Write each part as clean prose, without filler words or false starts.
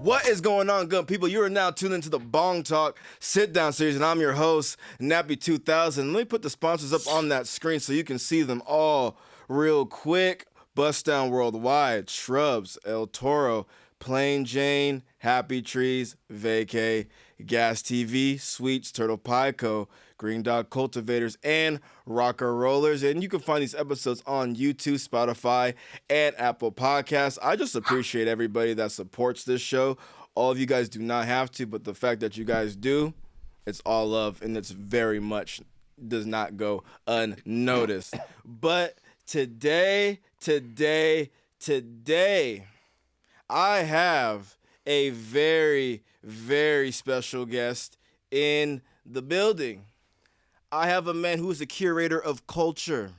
What is going on, good people? You are now tuned into the Bong Talk Sit-Down Series, and I'm your host, Nappy 2000. Let me put the sponsors up on that screen so you can see them all real quick. Bust Down Worldwide, Shrubs, El Toro, Plain Jane, Happy Trees, Vacay, Gas TV, Sweets, Turtle Pie Co., Green Dog Cultivators, and Rocker Rollers. And you can find these episodes on YouTube, Spotify, and Apple Podcasts. I just appreciate everybody that supports this show. All of you guys do not have to, but the fact that you guys do, it's all love, and it's very much does not go unnoticed. But today, I have a very, very special guest in the building. I have a man who is a curator of culture.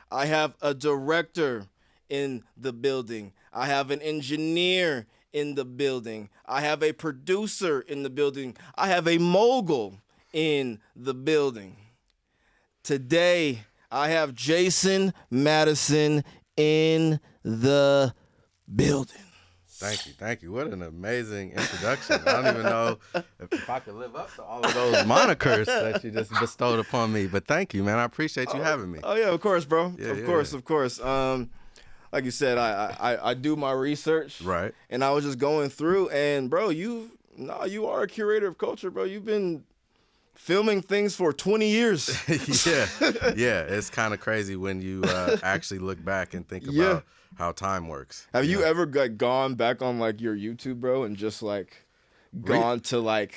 I have a director in the building. I have an engineer in the building. I have a producer in the building. I have a mogul in the building. Today, I have Jason Madison in the building. Thank you. What an amazing introduction. I don't even know if I could live up to all of those monikers that you just bestowed upon me. But thank you, man. I appreciate you having me. Oh, yeah, of course, bro. Of course. Like you said, I do my research. Right. And I was just going through, and, bro, you are a curator of culture, bro. You've been filming things for 20 years. Yeah. It's kind of crazy when you actually look back and think about how time works. Have you ever gone back on like your YouTube, bro, and just like gone to like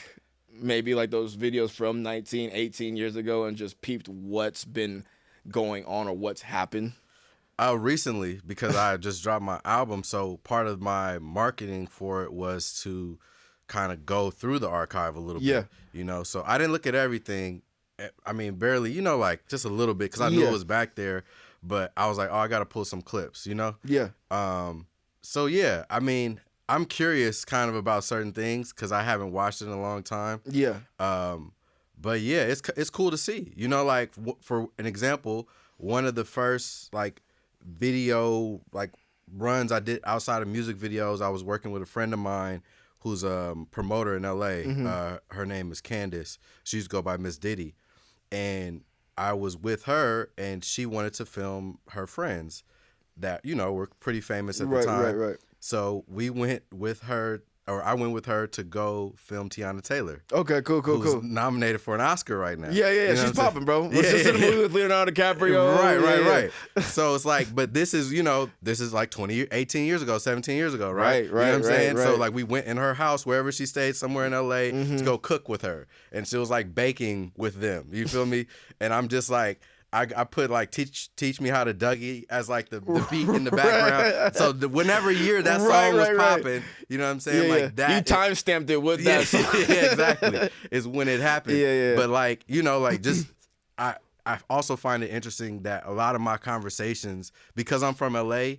maybe like those videos from 18 years ago and just peeped what's been going on or what's happened? Recently, because I just dropped my album, so part of my marketing for it was to kind of go through the archive a little bit, so I didn't look at everything. I mean, barely, like just a little bit, because I knew it was back there, but I was like, I got to pull some clips, So yeah, I mean, I'm curious kind of about certain things because I haven't watched it in a long time. But yeah, it's cool to see, like for an example, one of the first like video like runs I did outside of music videos, I was working with a friend of mine who's a promoter in LA. Her name is Candace. She used to go by Miss Diddy. And I was with her, and she wanted to film her friends that, were pretty famous at the time. Right. So we went with her, or I went with her to go film Tiana Taylor. Okay, cool. Who's nominated for an Oscar right now. Yeah. She's popping, bro. She's in a movie with Leonardo DiCaprio. Right. So it's like, but this is like 18 years ago, 17 years ago, right? You know what I'm saying? Right. So like we went in her house, wherever she stayed, somewhere in LA, to go cook with her. And she was like baking with them. You feel me? And I'm just like, I put like teach me how to Dougie as like the beat in the background. So whenever year that song was popping, you know what I'm saying? Like that. You time stamped it with that song. Yeah, exactly. Is when it happened. Yeah. But like, like just I also find it interesting that a lot of my conversations, because I'm from LA,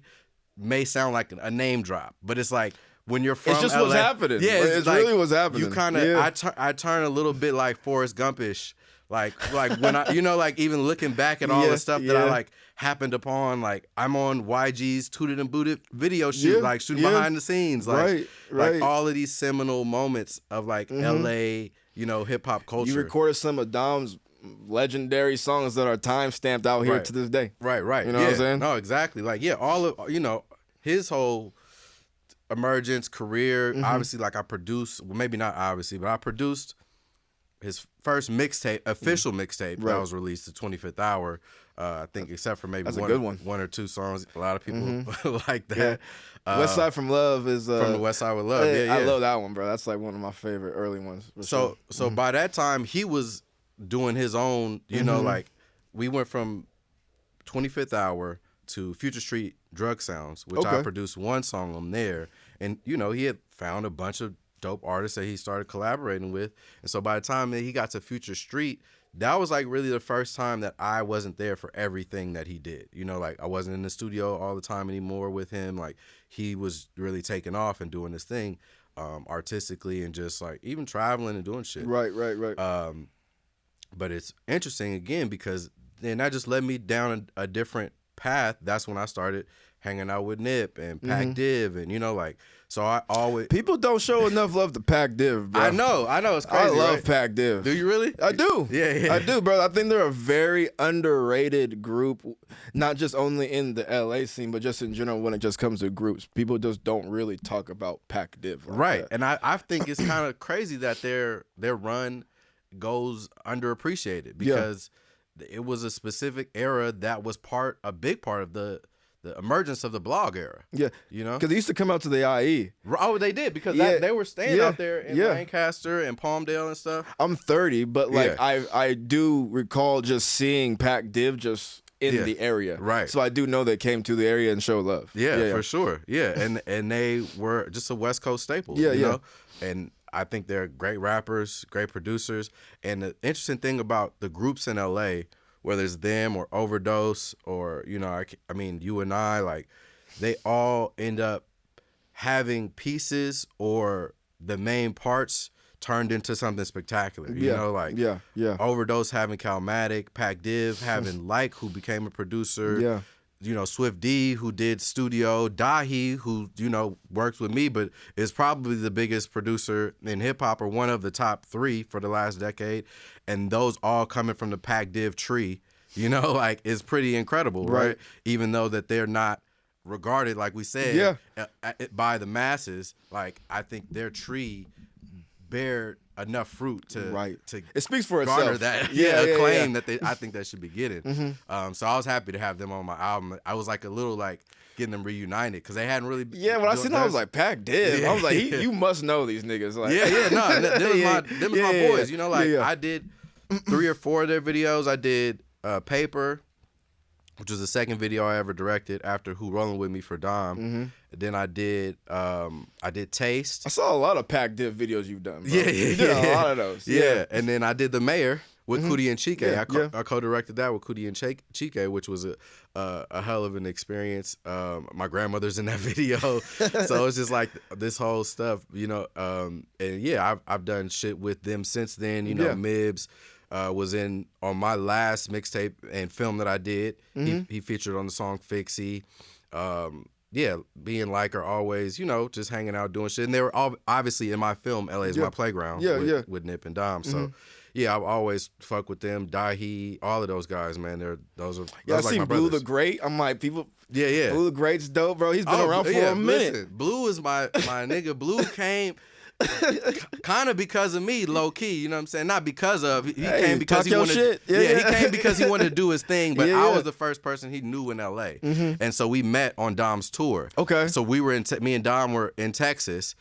may sound like a name drop, but it's like when you're from LA, it's just what's happening. Yeah, it's like, really what's happening. You kind of I turn a little bit like Forrest Gumpish. Like when I, like even looking back at all the stuff that I like happened upon, like I'm on YG's Tooted and Booted video shoot, like shooting behind the scenes, like like all of these seminal moments of like LA, hip hop culture. You recorded some of Dom's legendary songs that are time stamped out here to this day. Right. You know what I'm saying? No, exactly. Like all of his whole emergence career. Obviously, like I produced, well, maybe not obviously, but I produced his first mixtape, official mixtape that was released, the 25th Hour. I think except for maybe one or two songs. A lot of people like that. West Side from Love is from the West Side with Love. Yeah. I love that one, bro. That's like one of my favorite early ones. So by that time he was doing his own, like we went from 25th Hour to Future Street Drug Sounds, which I produced one song on there. And, he had found a bunch of dope artists that he started collaborating with. And so by the time that he got to Future Street, that was like really the first time that I wasn't there for everything that he did. Like I wasn't in the studio all the time anymore with him. Like he was really taking off and doing his thing artistically and just like even traveling and doing shit. Right. But it's interesting again because then that just led me down a different path. That's when I started hanging out with Nip and Pac Div and like So I always People don't show enough love to Pac Div, bro. I know, it's crazy. I love right? Pac Div. Do you really? I do. Yeah. I do, bro. I think they're a very underrated group, not just only in the LA scene, but just in general when it just comes to groups. People just don't really talk about Pac Div. Like right. that. And I think it's kind of crazy that their run goes underappreciated because it was a specific era that was a big part of the emergence of the blog era. Yeah. You know? Because they used to come out to the IE. Oh, they did because they were staying out there in Lancaster and Palmdale and stuff. I'm 30, but like I do recall just seeing Pac Div just in the area. Right. So I do know they came to the area and showed love. Yeah, for sure. Yeah. And they were just a West Coast staple. You know? And I think they're great rappers, great producers. And the interesting thing about the groups in LA, whether it's them or Overdose or, you know, I mean, you and I, like, they all end up having pieces or the main parts turned into something spectacular. You know, like Overdose having Calmatic, Pac Div having Like, who became a producer. Yeah. You know, Swift D, who did studio, Dahi, who, you know, works with me, but is probably the biggest producer in hip hop or one of the top 3 for the last decade. And those all coming from the Pac Div tree, you know, like, is pretty incredible, right? Even though that they're not regarded, like we said, by the masses. Like, I think their tree bear enough fruit to it speaks for garner itself. that acclaim that I think they should be getting. So I was happy to have them on my album. I was like a little like getting them reunited because they hadn't really. Yeah, when I seen them, I was like, Pac Div. I was like, you must know these niggas. Like, them was my boys. You know, like I did 3 or 4 of their videos. I did Paper, which was the second video I ever directed after Who Rollin' With Me for Dom. Then I did Taste. I saw a lot of Pac Div videos you've done, bro. You did a lot of those. Yeah. And then I did The Mayor with Cootie and Chike. I co-directed that with Cootie and Chike, which was a hell of an experience. My grandmother's in that video. So it's just like this whole stuff, you know. And yeah, I've done shit with them since then. You know, Mibs was on my last mixtape and film that I did. He featured on the song Fixie. Being like are always, you know, just hanging out doing shit. And they were all obviously in my film, LA is my playground with Nip and Dom. So yeah, I've always fuck with them. Dahi, all of those guys, man. Those are I like seen my Blue brothers. the Great. I'm like, people. Yeah. Blue the Great's dope, bro. He's been around for a minute. Listen, Blue is my nigga. Blue came kind of because of me, low key. You know what I'm saying? Not because of he came because he wanted. Shit. He came because he wanted to do his thing. But I was the first person he knew in LA, and so we met on Dom's tour. Okay. So we were me and Dom were in Texas.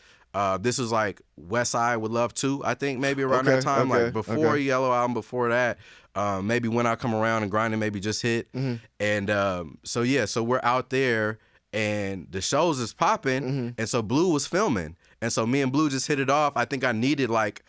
This was like West Side Would Love To, I think maybe around that time, like before Yellow Album, before that. Maybe When I Come Around and Grinding maybe just hit. And so we're out there and the shows is popping. And so Blue was filming. And so me and Blue just hit it off. I think I needed like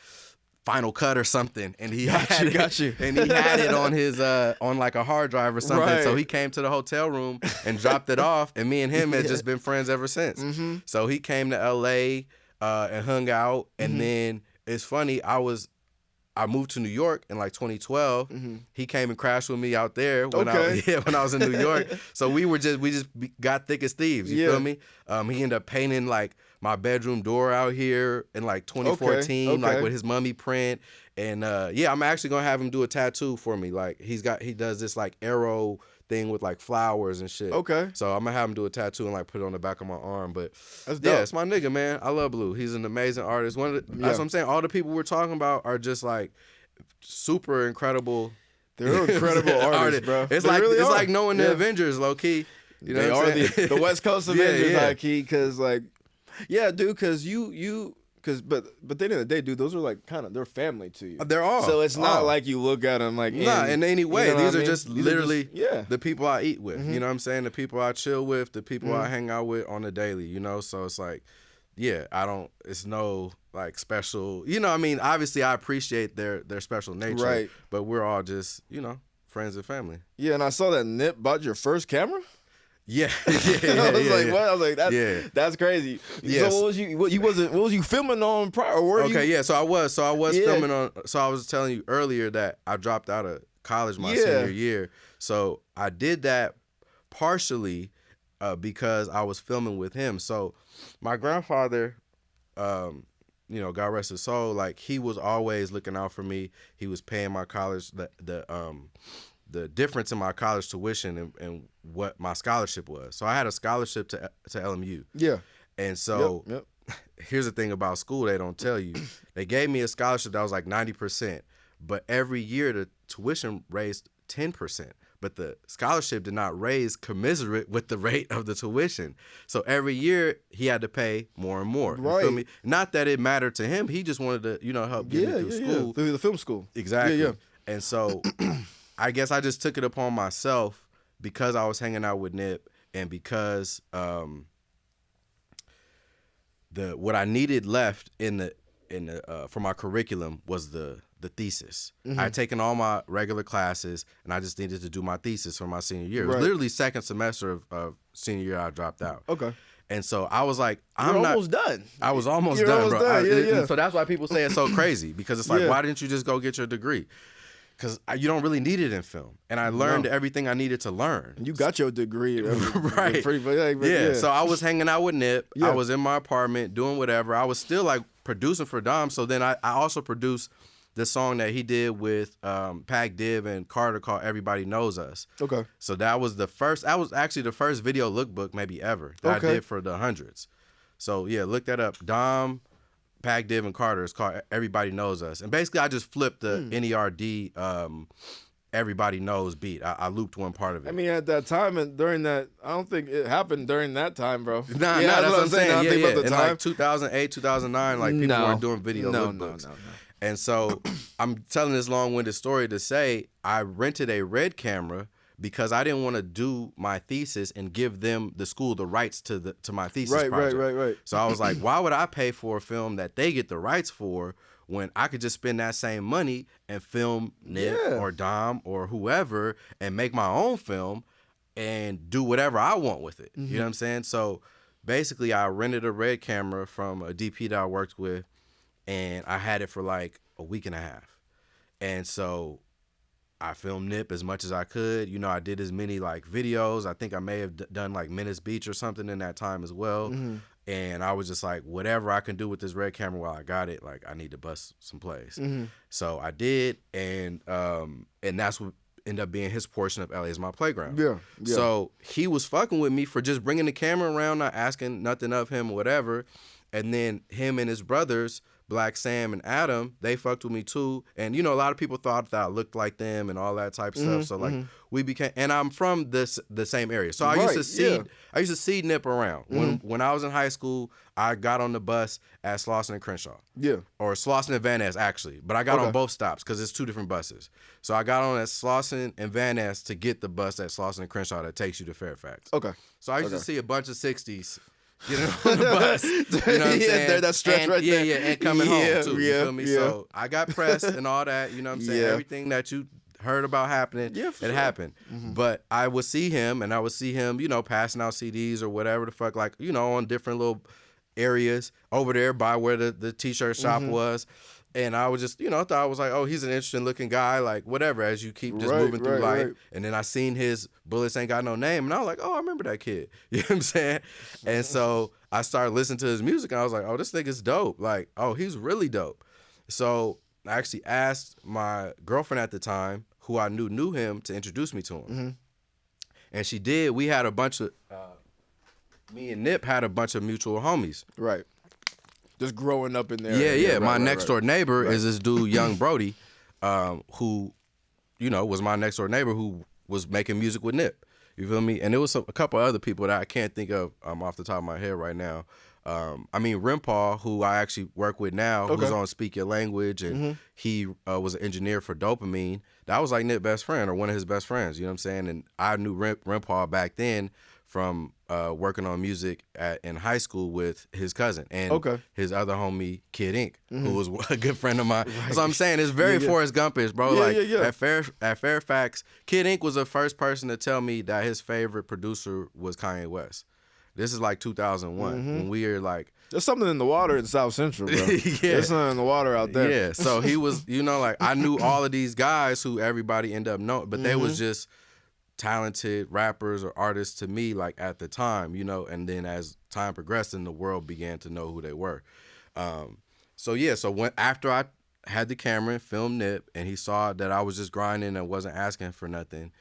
Final Cut or something. And he had it. And he had it on his on like a hard drive or something. Right. So he came to the hotel room and dropped it off. And me and him had just been friends ever since. So he came to LA and hung out. And then it's funny, I moved to New York in like 2012. He came and crashed with me out there when I was in New York. So we just got thick as thieves. You feel me? He ended up painting like my bedroom door out here in like 2014, like with his mummy print. And I'm actually gonna have him do a tattoo for me. Like he does this like arrow thing with like flowers and shit. Okay. So I'm gonna have him do a tattoo and like put it on the back of my arm. But that's dope. Yeah, it's my nigga, man. I love Blue. He's an amazing artist. That's what I'm saying. All the people we're talking about are just like super incredible. They're incredible artists, bro. It's like knowing the Avengers, low key. You know, they what are saying? the West Coast Avengers, high key, because like, dude, because but at the end of the day, dude, those are like kind of they're family to you. They're all. So it's not like you look at them like in any way. You know These are just literally the people I eat with. You know what I'm saying? The people I chill with, the people I hang out with on the daily. You know, so it's like, it's no like special. You know, I mean, obviously I appreciate their special nature, right? But we're all just friends and family. Yeah, and I saw that Nip bought your first camera. Yeah. I was like, what? I was like, that's crazy. Yes. So what was you filming on prior? Or So I was filming on. So I was telling you earlier that I dropped out of college my senior year. So I did that partially because I was filming with him. So my grandfather, you know, God rest his soul, like he was always looking out for me. He was paying my college, the difference in my college tuition and what my scholarship was. So I had a scholarship to LMU. Yeah. And so Yep. here's the thing about school they don't tell you. They gave me a scholarship that was like 90%, but every year the tuition raised 10%. But the scholarship did not raise commensurate with the rate of the tuition. So every year he had to pay more and more. Right. You feel me? Not that it mattered to him. He just wanted to, you know, help get me through school. Yeah. Through the film school. Exactly. Yeah. And so I guess I just took it upon myself because I was hanging out with Nip and because what I needed left in the for my curriculum was the thesis. I had taken all my regular classes and I just needed to do my thesis for my senior year. It was literally second semester of senior year I dropped out. Okay. And so I was like, You're almost done. I was almost You're done, almost bro. done. Yeah. So that's why people say it's so crazy because it's like, why didn't you just go get your degree? Because you don't really need it in film. And I learned everything I needed to learn. You got your degree. Right. Yeah. So I was hanging out with Nip. Yeah. I was in my apartment doing whatever. I was still like producing for Dom. So then I also produced the song that he did with Pac Div and Carter called Everybody Knows Us. Okay. So that was actually the first video lookbook maybe ever that I did for the hundreds. So yeah, look that up. Dom, Pac Div, and Carter is called Everybody Knows Us. And basically I just flipped the NERD Everybody Knows beat. I looped one part of it. I mean, at that time and during that, I don't think it happened during that time, bro. Nah, that's what I'm saying. Yeah. About the In time. like 2008, 2009, like people weren't doing video lookbooks. No. And so I'm telling this long-winded story to say I rented a Red camera because I didn't want to do my thesis and give them, the school, the rights to my thesis project. Right. So I was like, why would I pay for a film that they get the rights for when I could just spend that same money and film Nip or Dom or whoever and make my own film and do whatever I want with it. You know what I'm saying? So basically I rented a Red camera from a DP that I worked with and I had it for like a week and a half. And so I filmed Nip as much as I could. You know, I did as many like videos. I think I may have done like Menace Beach or something in that time as well. And I was just like, whatever I can do with this Red camera while I got it, like I need to bust some plays. So I did, and that's what ended up being his portion of LA is My Playground. Yeah. So he was fucking with me for just bringing the camera around, not asking nothing of him or whatever. And then him and his brothers, Black Sam and Adam, they fucked with me too. And, you know, a lot of people thought that I looked like them and all that type of stuff. So, like, we became, and I'm from the same area. So I used to see Nip around. When I was in high school, I got on the bus at Slauson and Crenshaw. Yeah. Or Slauson and Van Ness, actually. But I got on both stops because it's two different buses. So I got on at Slauson and Van Ness to get the bus at Slauson and Crenshaw that takes you to Fairfax. Okay. So I used to see a bunch of 60s getting on the bus. You know what I'm saying? That stretch right there. Yeah, and coming home too. You feel me? So I got pressed and all that. You know what I'm saying? Everything that you heard about happening, it happened. But I would see him, and I would see him, you know, passing out CDs or whatever the fuck, like, you know, on different little areas over there by where the t-shirt shop was. And I was just, you know, thought I was like, oh, he's an interesting looking guy, like whatever, as you keep just moving through life. And then I seen his Bullets Ain't Got No Name, and I was like, oh, I remember that kid. You know what I'm saying? And so I started listening to his music, and I was like, oh, this nigga's dope. Like, oh, he's really dope. So I actually asked my girlfriend at the time, who I knew him, to introduce me to him. And she did. We had a bunch of, me and Nip had a bunch of mutual homies. Right. Just growing up in there. Yeah. My next door neighbor is this dude, Young Brody, who, you know, was my next door neighbor who was making music with Nip. You feel me? And there was a couple other people that I can't think of off the top of my head right now. I mean, Rimpaw, who I actually work with now, who's on Speak Your Language, and he was an engineer for Dopamine. That was like Nip's best friend or one of his best friends, you know what I'm saying? And I knew Rimpaw back then from working on music in high school with his cousin and his other homie, Kid Ink, who was a good friend of mine. So I'm saying it's very Forrest Gumpish, bro. At Fairfax, Kid Ink was the first person to tell me that his favorite producer was Kanye West. This is like 2001 when we were like... There's something in the water in South Central, bro. There's something in the water out there. Yeah, so he was, you know, like I knew all of these guys who everybody ended up knowing, but they was just talented rappers or artists to me, like at the time, you know, and then as time progressed and the world began to know who they were. So after I had the camera and filmed Nip and he saw that I was just grinding and wasn't asking for nothing,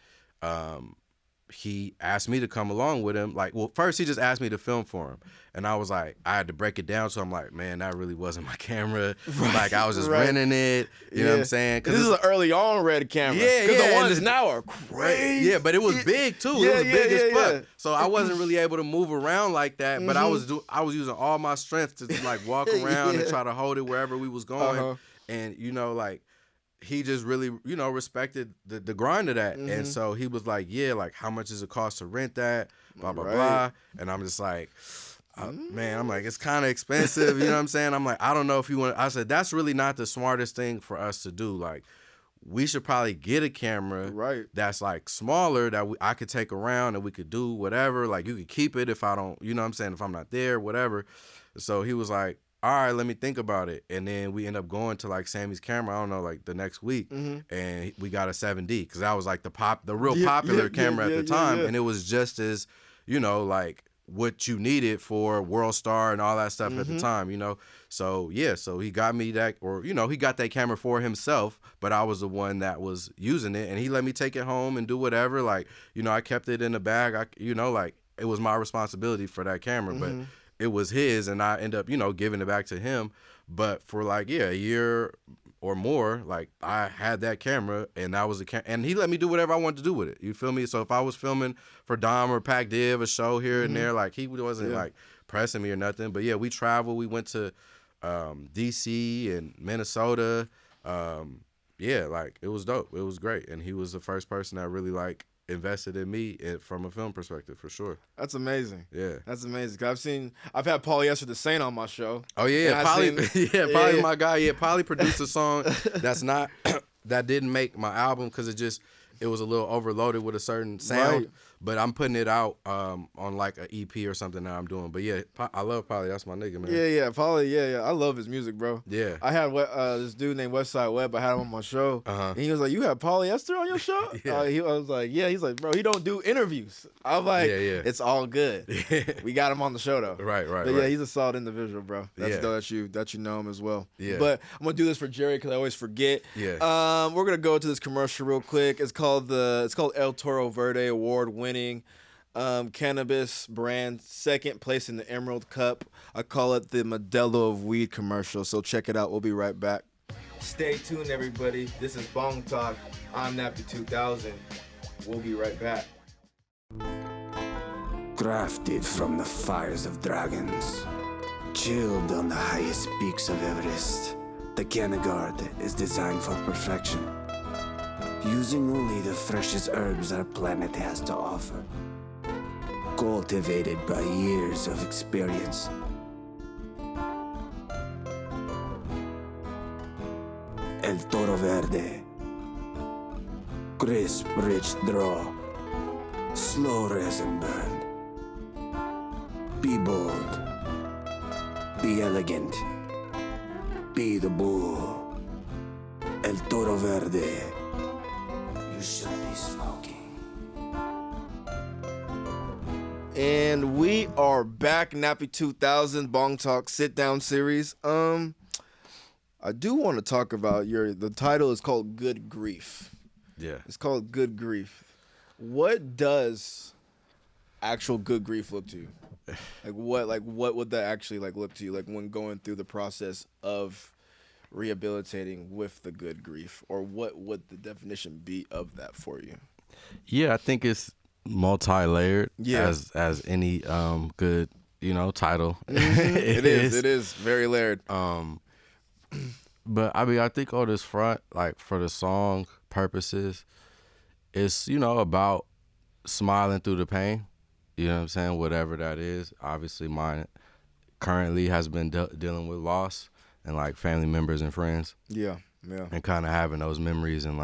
he asked me to come along with him. Like, well, first he just asked me to film for him. And I was like, I had to break it down. So I'm like, man, that really wasn't my camera. Right, like, I was just renting it. You know what I'm saying? This is an early on red camera. Yeah, because the ones now are crazy. Yeah, but it was big, too. It was big as fuck. So I wasn't really able to move around like that. But I was using all my strength to, like, walk around and try to hold it wherever we was going. And, you know, like, he just really, you know, respected the grind of that. And so he was like, yeah, like, how much does it cost to rent that? Blah, blah, blah. And I'm just like, man, I'm like, it's kind of expensive. You know what I'm saying? I'm like, I don't know if you want to. I said, that's really not the smartest thing for us to do. Like, we should probably get a camera that's, like, smaller that I could take around and we could do whatever. Like, you could keep it if I don't, you know what I'm saying, if I'm not there, whatever. So he was like, all right, let me think about it. And then we end up going to, like, Sammy's camera, I don't know, like, the next week. And we got a 7D because that was, like, the real popular camera at the time. And it was just as, you know, like, what you needed for World Star and all that stuff at the time, you know? So, yeah, so he got me that, or, you know, he got that camera for himself, but I was the one that was using it. And he let me take it home and do whatever. Like, you know, I kept it in the bag. You know, like, it was my responsibility for that camera. But it was his, and I end up, you know, giving it back to him. But for, like, a year or more, like, I had that camera, and that was and he let me do whatever I wanted to do with it. You feel me? So if I was filming for Dom or Pac Div, a show here and there, like, he wasn't like pressing me or nothing. But yeah, we traveled. We went to DC and Minnesota. Like, it was dope. It was great, and he was the first person that really, like, invested in me from a film perspective, for sure. That's amazing. Yeah, that's amazing. I've had Polyester the Saint on my show. Oh yeah, Polly, Polly, my guy. Yeah, Polly produced a song that's not that didn't make my album because it was a little overloaded with a certain sound. Right. But I'm putting it out on like an EP or something that I'm doing. But yeah, I love Polly. That's my nigga, man. Yeah, Polly. Yeah. I love his music, bro. Yeah. I had this dude named Westside Webb. I had him on my show. And he was like, "You have Polyester on your show?" I was like, "Yeah." He's like, "Bro, he don't do interviews." I was like, "It's all good." We got him on the show though. Right. But yeah, he's a solid individual, bro. That's dope that you know him as well. Yeah. But I'm gonna do this for Jerry because I always forget. Yeah. We're gonna go to this commercial real quick. It's called El Toro Verde award-winning cannabis brand, second place in the Emerald Cup. I call it the Modelo of weed commercial, so check it out. We'll be right back. Stay tuned, everybody. This is Bong Talk. I'm Nappy 2000. We'll be right back. Crafted from the fires of dragons, chilled on the highest peaks of Everest, the Canagard is designed for perfection, using only the freshest herbs our planet has to offer. Cultivated by years of experience. El Toro Verde. Crisp, rich draw. Slow resin burn. Be bold. Be elegant. Be the bull. El Toro Verde. You should be smoking. And we are back, Nappy 2000, Bong Talk Sit-Down Series. I do want to talk about the title is called Good Grief. Yeah. It's called Good Grief. What does actual good grief look to you? What would that actually look to you like when going through the process of rehabilitating with the good grief, or what would the definition be of that for you? Yeah, I think it's multi-layered as any good title. It is very layered. But I mean, I think on this front, like for the song purposes, it's about smiling through the pain. You know what I'm saying? Whatever that is. Obviously, mine currently has been dealing with loss and like family members and friends. Yeah. And kind of having those memories and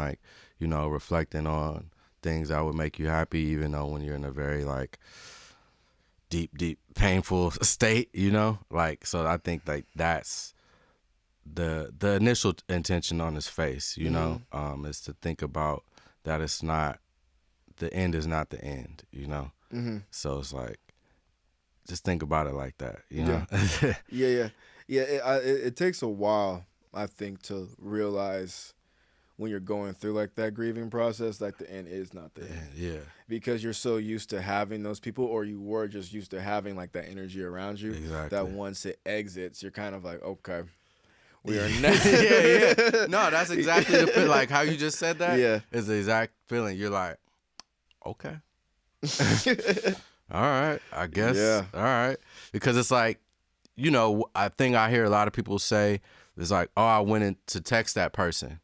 reflecting on things that would make you happy, even though when you're in a very deep painful state, so I think that's the initial intention on his face, is to think about that it's not the end is not the end, you know? So it's like, just think about it like that, you know? Yeah. It takes a while, I think, to realize when you're going through like that grieving process, like the end is not the end. Yeah. Because you're so used to having those people, or you were just used to having like that energy around you. Exactly. That once it exits, you're kind of like, okay, we are now. Yeah. No, that's exactly the feel. Like how you just said that. Yeah. Is the exact feeling. You're like, okay. All right, I guess. Yeah. All right. Because it's like, you know, I think I hear a lot of people say, it's like, oh, I went in to text that person.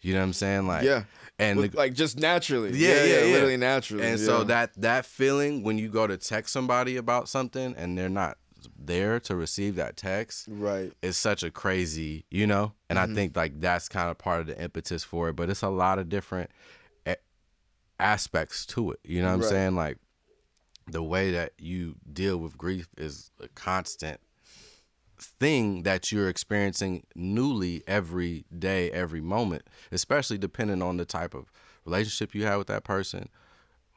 You know what I'm saying? Like, yeah. And like just naturally. Yeah. Literally naturally. And so that feeling when you go to text somebody about something and they're not there to receive that text, right, is such a crazy, you know? And I think like that's kind of part of the impetus for it. But it's a lot of different aspects to it. You know what I'm saying? Like the way that you deal with grief is a constant thing that you're experiencing newly every day, every moment, especially depending on the type of relationship you have with that person,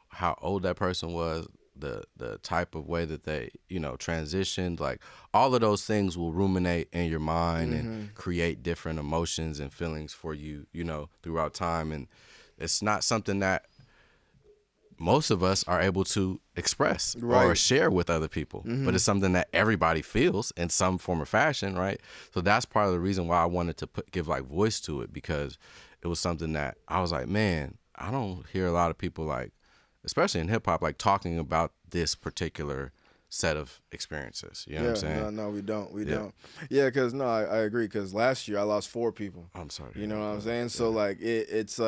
how old that person was, the type of way that they, you know, transitioned. Like all of those things will ruminate in your mind and create different emotions and feelings for you, you know, throughout time. And it's not something that most of us are able to express or share with other people, but it's something that everybody feels in some form or fashion, right? So that's part of the reason why I wanted to give like voice to it, because it was something that I was like, man, I don't hear a lot of people like, especially in hip hop, like talking about this particular set of experiences. You know what I'm saying? No, we don't. We don't. Yeah, because I agree. Because last year I lost 4 people. I'm sorry. You know what I'm saying? So like it's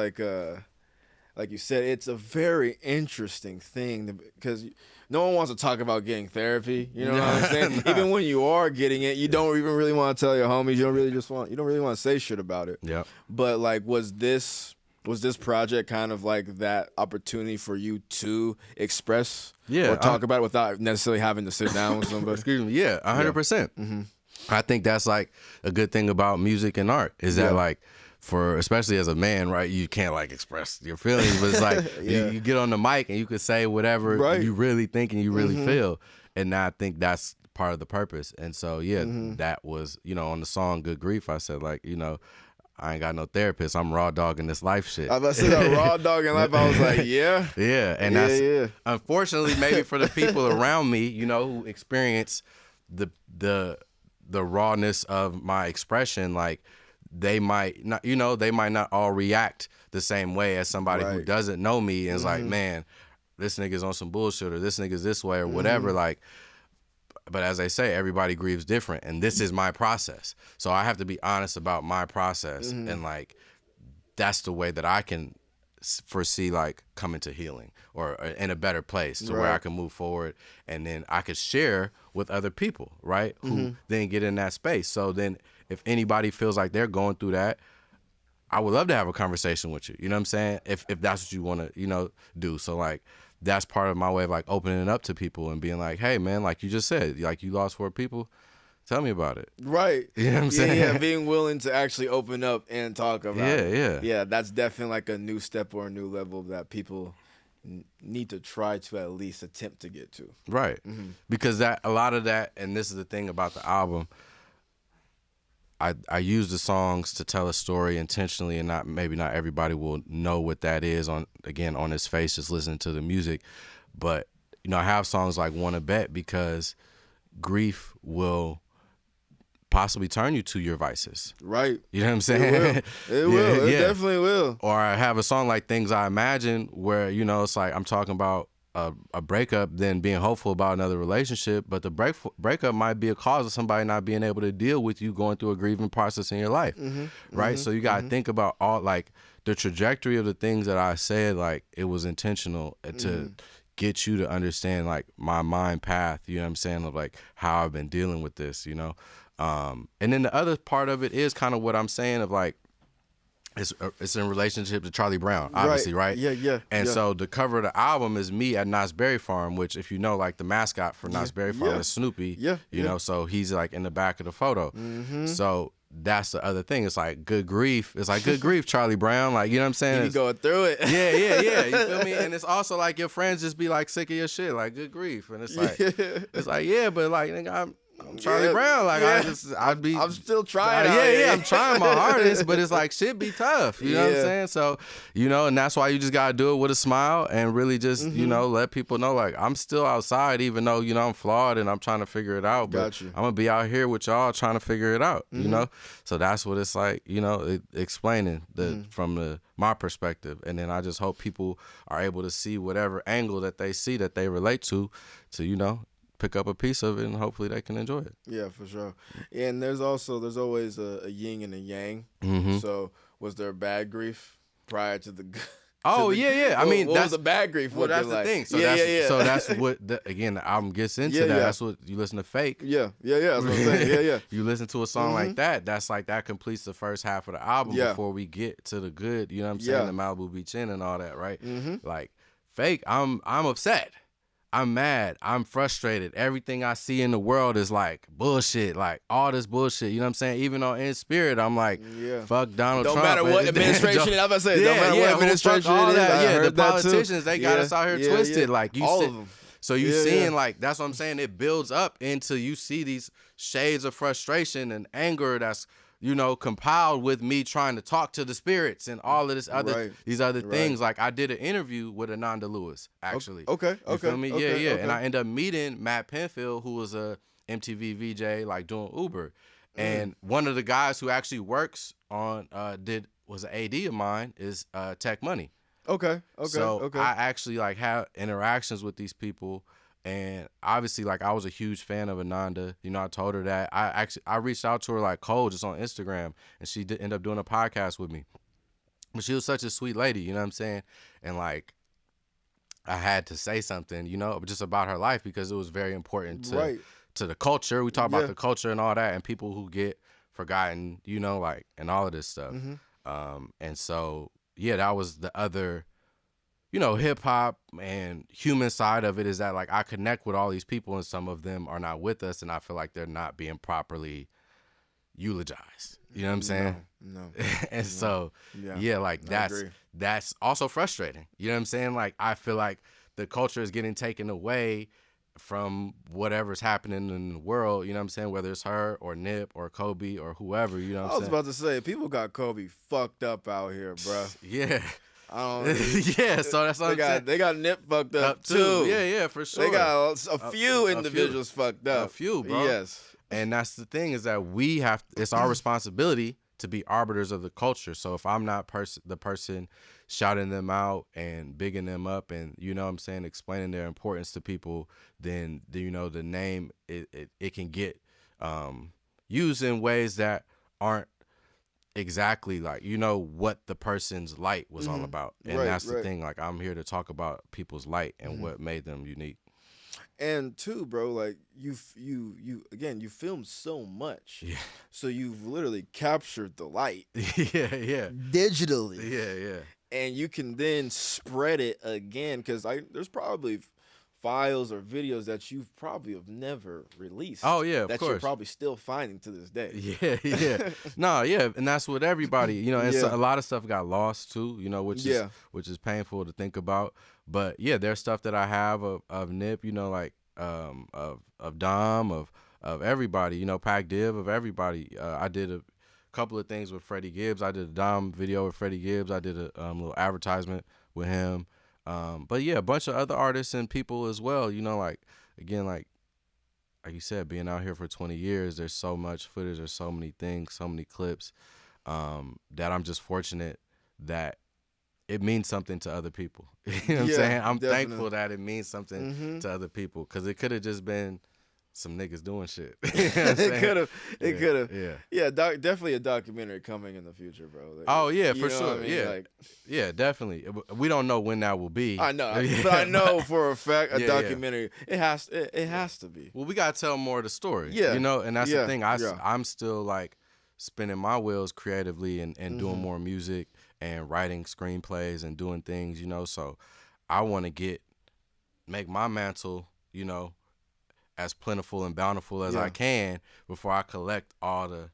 like you said, it's a very interesting thing because no one wants to talk about getting therapy. You know what I'm saying? Even when you are getting it, you don't even really want to tell your homies. You don't really want to say shit about it. Yeah. But like, was this project kind of like that opportunity for you to express or talk about it without necessarily having to sit down with somebody? Excuse me. Yeah, 100%. I think that's like a good thing about music and art is that like, for especially as a man, right, you can't like express your feelings, but it's like you get on the mic and you can say whatever you really think and you really feel, and I think that's part of the purpose. And so that was, you know, on the song Good Grief, I said like, you know, I ain't got no therapist, I'm raw dogging this life shit. I was about to say that raw dogging life. I was like, and that's unfortunately maybe for the people around me, you know, who experience the rawness of my expression, like they might not all react the same way as somebody who doesn't know me and is like, man, this nigga's on some bullshit or this nigga's this way or whatever. Like, but as I say, everybody grieves different, and this is my process. So I have to be honest about my process, and like that's the way that I can foresee like coming to healing or in a better place to where I can move forward, and then I could share with other people, right? Who then get in that space. So then if anybody feels like they're going through that, I would love to have a conversation with you. You know what I'm saying? If that's what you want to, you know, do. So like that's part of my way of like opening it up to people and being like, hey man, like you just said, like you lost 4 people. Tell me about it. Right. You know what I'm saying? Yeah, being willing to actually open up and talk about it. Yeah. Yeah, that's definitely like a new step or a new level that people need to try to at least attempt to get to. Right. Because that a lot of that, and this is the thing about the album, I use the songs to tell a story intentionally, and maybe not everybody will know what that is on its face just listening to the music. But you know, I have songs like Wanna Bet because grief will possibly turn you to your vices. Right. You know what I'm saying? It will. It definitely will. Or I have a song like Things I Imagine where, you know, it's like I'm talking about a breakup, then being hopeful about another relationship, but the breakup might be a cause of somebody not being able to deal with you going through a grieving process in your life, right? So you got to think about all, like, the trajectory of the things that I said, like, it was intentional to get you to understand, like, my mind path, you know what I'm saying, of, like, how I've been dealing with this, you know? And then the other part of it is kind of what I'm saying of, like, it's in relationship to Charlie Brown, obviously, right? Yeah. And so the cover of the album is me at Knott's Berry Farm, which, if you know, like the mascot for Knott's Berry Farm is Snoopy. Yeah. You know, so he's like in the back of the photo. So that's the other thing. It's like good grief. It's like good grief, Charlie Brown. Like, you know what I'm saying? You going through it. Yeah. You feel me? And it's also like your friends just be like sick of your shit. Like, good grief. And it's like, yeah, but like, nigga, I'm Charlie Brown. Like, I'm still trying. I'm trying my hardest, but it's like shit be tough. You know what I'm saying? So, and that's why you just gotta do it with a smile and really just, let people know, like, I'm still outside, even though, I'm flawed and I'm trying to figure it out. But I'm gonna be out here with y'all trying to figure it out, you know? So that's what it's like, explaining from my perspective. And then I just hope people are able to see whatever angle that they see that they relate to, pick up a piece of it, and hopefully they can enjoy it. Yeah, for sure. And there's always a yin and a yang. So was there bad grief prior to the? Yeah. I mean, what was the bad grief? Well, that's the thing. So So that's what again the album gets into. That. That's what you listen to Fake. Yeah. That's what I'm saying. Yeah. You listen to a song like that. That's like that completes the first half of the album before we get to the good. You know what I'm saying? The Malibu Beach Inn and all that, right? Like Fake. I'm upset. I'm mad. I'm frustrated. Everything I see in the world is like bullshit, like all this bullshit. You know what I'm saying? Even though in spirit, I'm like, fuck Donald Trump. Don't matter what administration, I'm about to say, don't matter what administration all it is. that. The politicians, they got us out here twisted. Like all of them. So you seeing like, that's what I'm saying. It builds up into, you see these shades of frustration and anger that's, compiled with me trying to talk to the spirits and all of this other these other things. Like I did an interview with Ananda Lewis, actually. Okay. You feel me? Yeah. And I ended up meeting Matt Penfield, who was a MTV VJ, like doing Uber. And one of the guys who actually works on was an AD of mine is Tech Money. Okay. So I actually like have interactions with these people. And obviously, like, I was a huge fan of Ananda. I told her that. I reached out to her like cold just on Instagram, and she did end up doing a podcast with me. But she was such a sweet lady, you know what I'm saying? And like, I had to say something, just about her life, because it was very important to the culture. We talk about the culture and all that, and people who get forgotten, like, and all of this stuff. And so, that was the other, hip hop and human side of it, is that like I connect with all these people, and some of them are not with us, and I feel like they're not being properly eulogized. You know what I'm saying? No. And so, like that's also frustrating. You know what I'm saying? Like I feel like the culture is getting taken away from whatever's happening in the world, you know what I'm saying? Whether it's her or Nip or Kobe or whoever, you know what I'm saying? I was about to say, people got Kobe fucked up out here, bro. Yeah. So that's what I'm saying. They got Nip fucked up too. Yeah, for sure. They got a few individuals fucked up. A few, bro. Yes. And that's the thing, is that it's our responsibility to be arbiters of the culture. So if I'm not the person shouting them out and bigging them up and, you know what I'm saying, explaining their importance to people, then, the name, it can get used in ways that aren't exactly like what the person's light was all about. And that's the thing, like I'm here to talk about people's light and what made them unique. And too, bro, like you filmed so much, so you've literally captured the light, digitally, and you can then spread it again, because there's probably files or videos that you've probably have never released. Oh yeah, of that course. You're probably still finding to this day. And that's what everybody, and so a lot of stuff got lost too, which is painful to think about. But there's stuff that I have of Nip, like of Dom, of everybody, Pac Div, of everybody. I did a couple of things with Freddie Gibbs. I did a Dom video with Freddie Gibbs. I did a little advertisement with him. But a bunch of other artists and people as well, like, again, like you said, being out here for 20 years, there's so much footage, there's so many things, so many clips, that I'm just fortunate that it means something to other people. You know what I'm saying? I'm thankful that it means something to other people, because it could have just been some niggas doing shit. It could have. Yeah. Definitely a documentary coming in the future, bro. Like, for sure. Definitely. We don't know when that will be. I know, but I know for a fact a documentary. It has to be. Well, we gotta tell more of the story. And that's the thing. I'm still like spinning my wheels creatively and doing more music and writing screenplays and doing things. So I want to make my mantle, as plentiful and bountiful as I can before I collect all the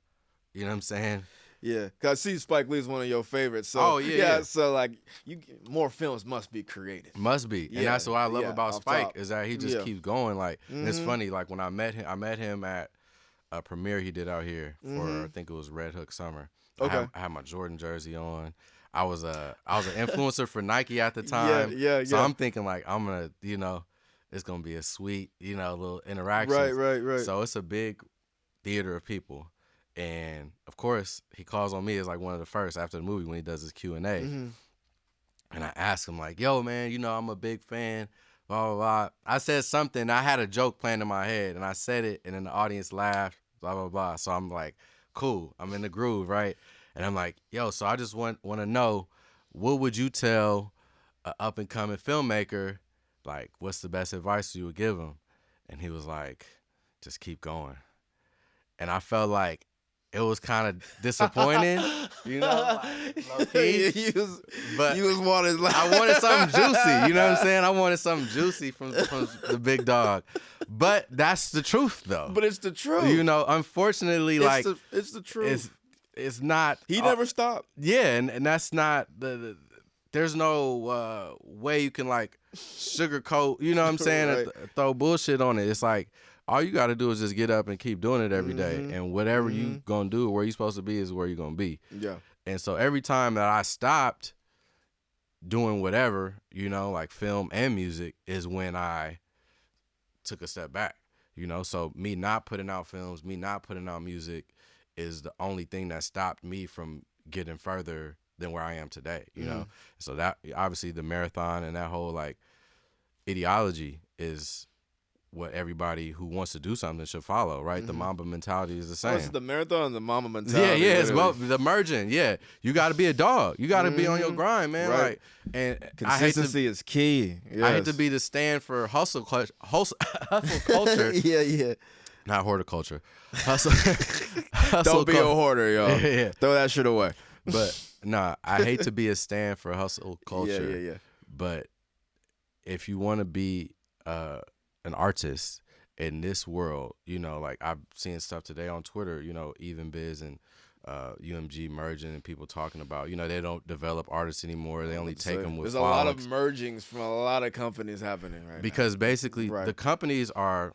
You know what I'm saying? Yeah, cause I see Spike Lee's one of your favorites. So yeah. So like, more films must be created. Must be, and that's what I love about Spike top. is that he just keeps going. Like, and it's Mm-hmm. funny. Like when I met him at a premiere he did out here for I think it was Red Hook Summer. Okay. I had my Jordan jersey on. I was an influencer for Nike at the time. Yeah. So I'm thinking like I'm gonna, it's gonna be a sweet, little interaction. Right. So it's a big theater of people. And of course, he calls on me as like one of the first after the movie when he does his Q&A. Mm-hmm. And I asked him like, yo, man, I'm a big fan, blah, blah, blah. I said something. I had a joke planned in my head, and I said it, and then the audience laughed, blah, blah, blah. So I'm like, cool. I'm in the groove, right? And I'm like, yo, so I just want to know, what would you tell an up-and-coming filmmaker? Like, what's the best advice you would give him? And he was like, just keep going. And I felt like it was kind of disappointing, like, low-key. But you was wanted. Like, I wanted something juicy, you know what I'm saying? I wanted something juicy from the big dog. But that's the truth, though. But it's the truth. Unfortunately, it's the truth. It's not. He never stopped. Yeah, and that's not there's no way you can like sugarcoat, you know what I'm saying? Right. Throw bullshit on it. It's like, all you got to do is just get up and keep doing it every day. And whatever you going to do, where you supposed to be is where you're going to be. Yeah. And so every time that I stopped doing whatever, like film and music, is when I took a step back, So me not putting out films, me not putting out music is the only thing that stopped me from getting further than where I am today, So that, obviously, the marathon and that whole like ideology is what everybody who wants to do something should follow, right? The Mamba mentality is the same. Oh, it's the marathon and the Mamba mentality. Yeah, it's both the merging. Yeah, you got to be a dog. You got to be on your grind, man. Right. Like, and consistency is key. Yes. I hate to be the stand for hustle culture. Yeah. Not horticulture. Hustle. Don't be a hoarder, yo. Yeah. Throw that shit away. But nah, I hate to be a stand for hustle culture. Yeah. But if you want to be an artist in this world, like I've seen stuff today on Twitter, Even Biz and UMG merging and people talking about, they don't develop artists anymore. They only take them with There's a lot of mergings from a lot of companies happening right now. Because basically the companies are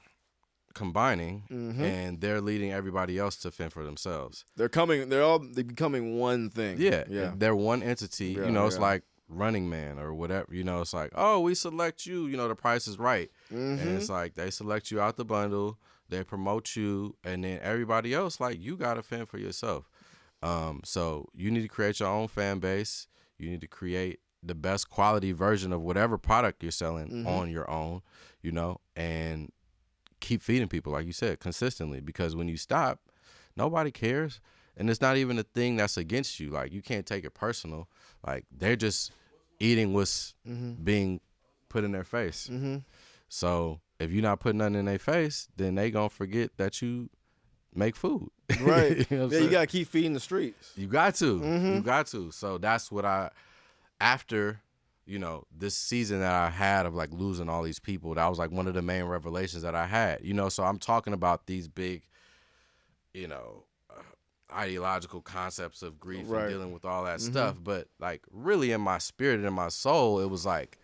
combining and they're leading everybody else to fend for themselves. They're becoming one thing. Yeah. They're one entity. It's like Running Man or whatever, it's like, oh, we select you, the price is right. And it's like they select you out the bundle, they promote you, and then everybody else, like, you gotta fend for yourself. So you need to create your own fan base. You need to create the best quality version of whatever product you're selling on your own, and keep feeding people, like you said, consistently, because when you stop, nobody cares. And it's not even a thing that's against you. Like, you can't take it personal. Like, they're just eating what's being put in their face. So if you're not putting nothing in their face, then they gonna forget that you make food. Right. You you gotta keep feeding the streets. You got to. You got to. So that's what after, this season that I had of like losing all these people, that was like one of the main revelations that I had. So I'm talking about these big, ideological concepts of grief and dealing with all that stuff, but like really in my spirit and in my soul, it was like,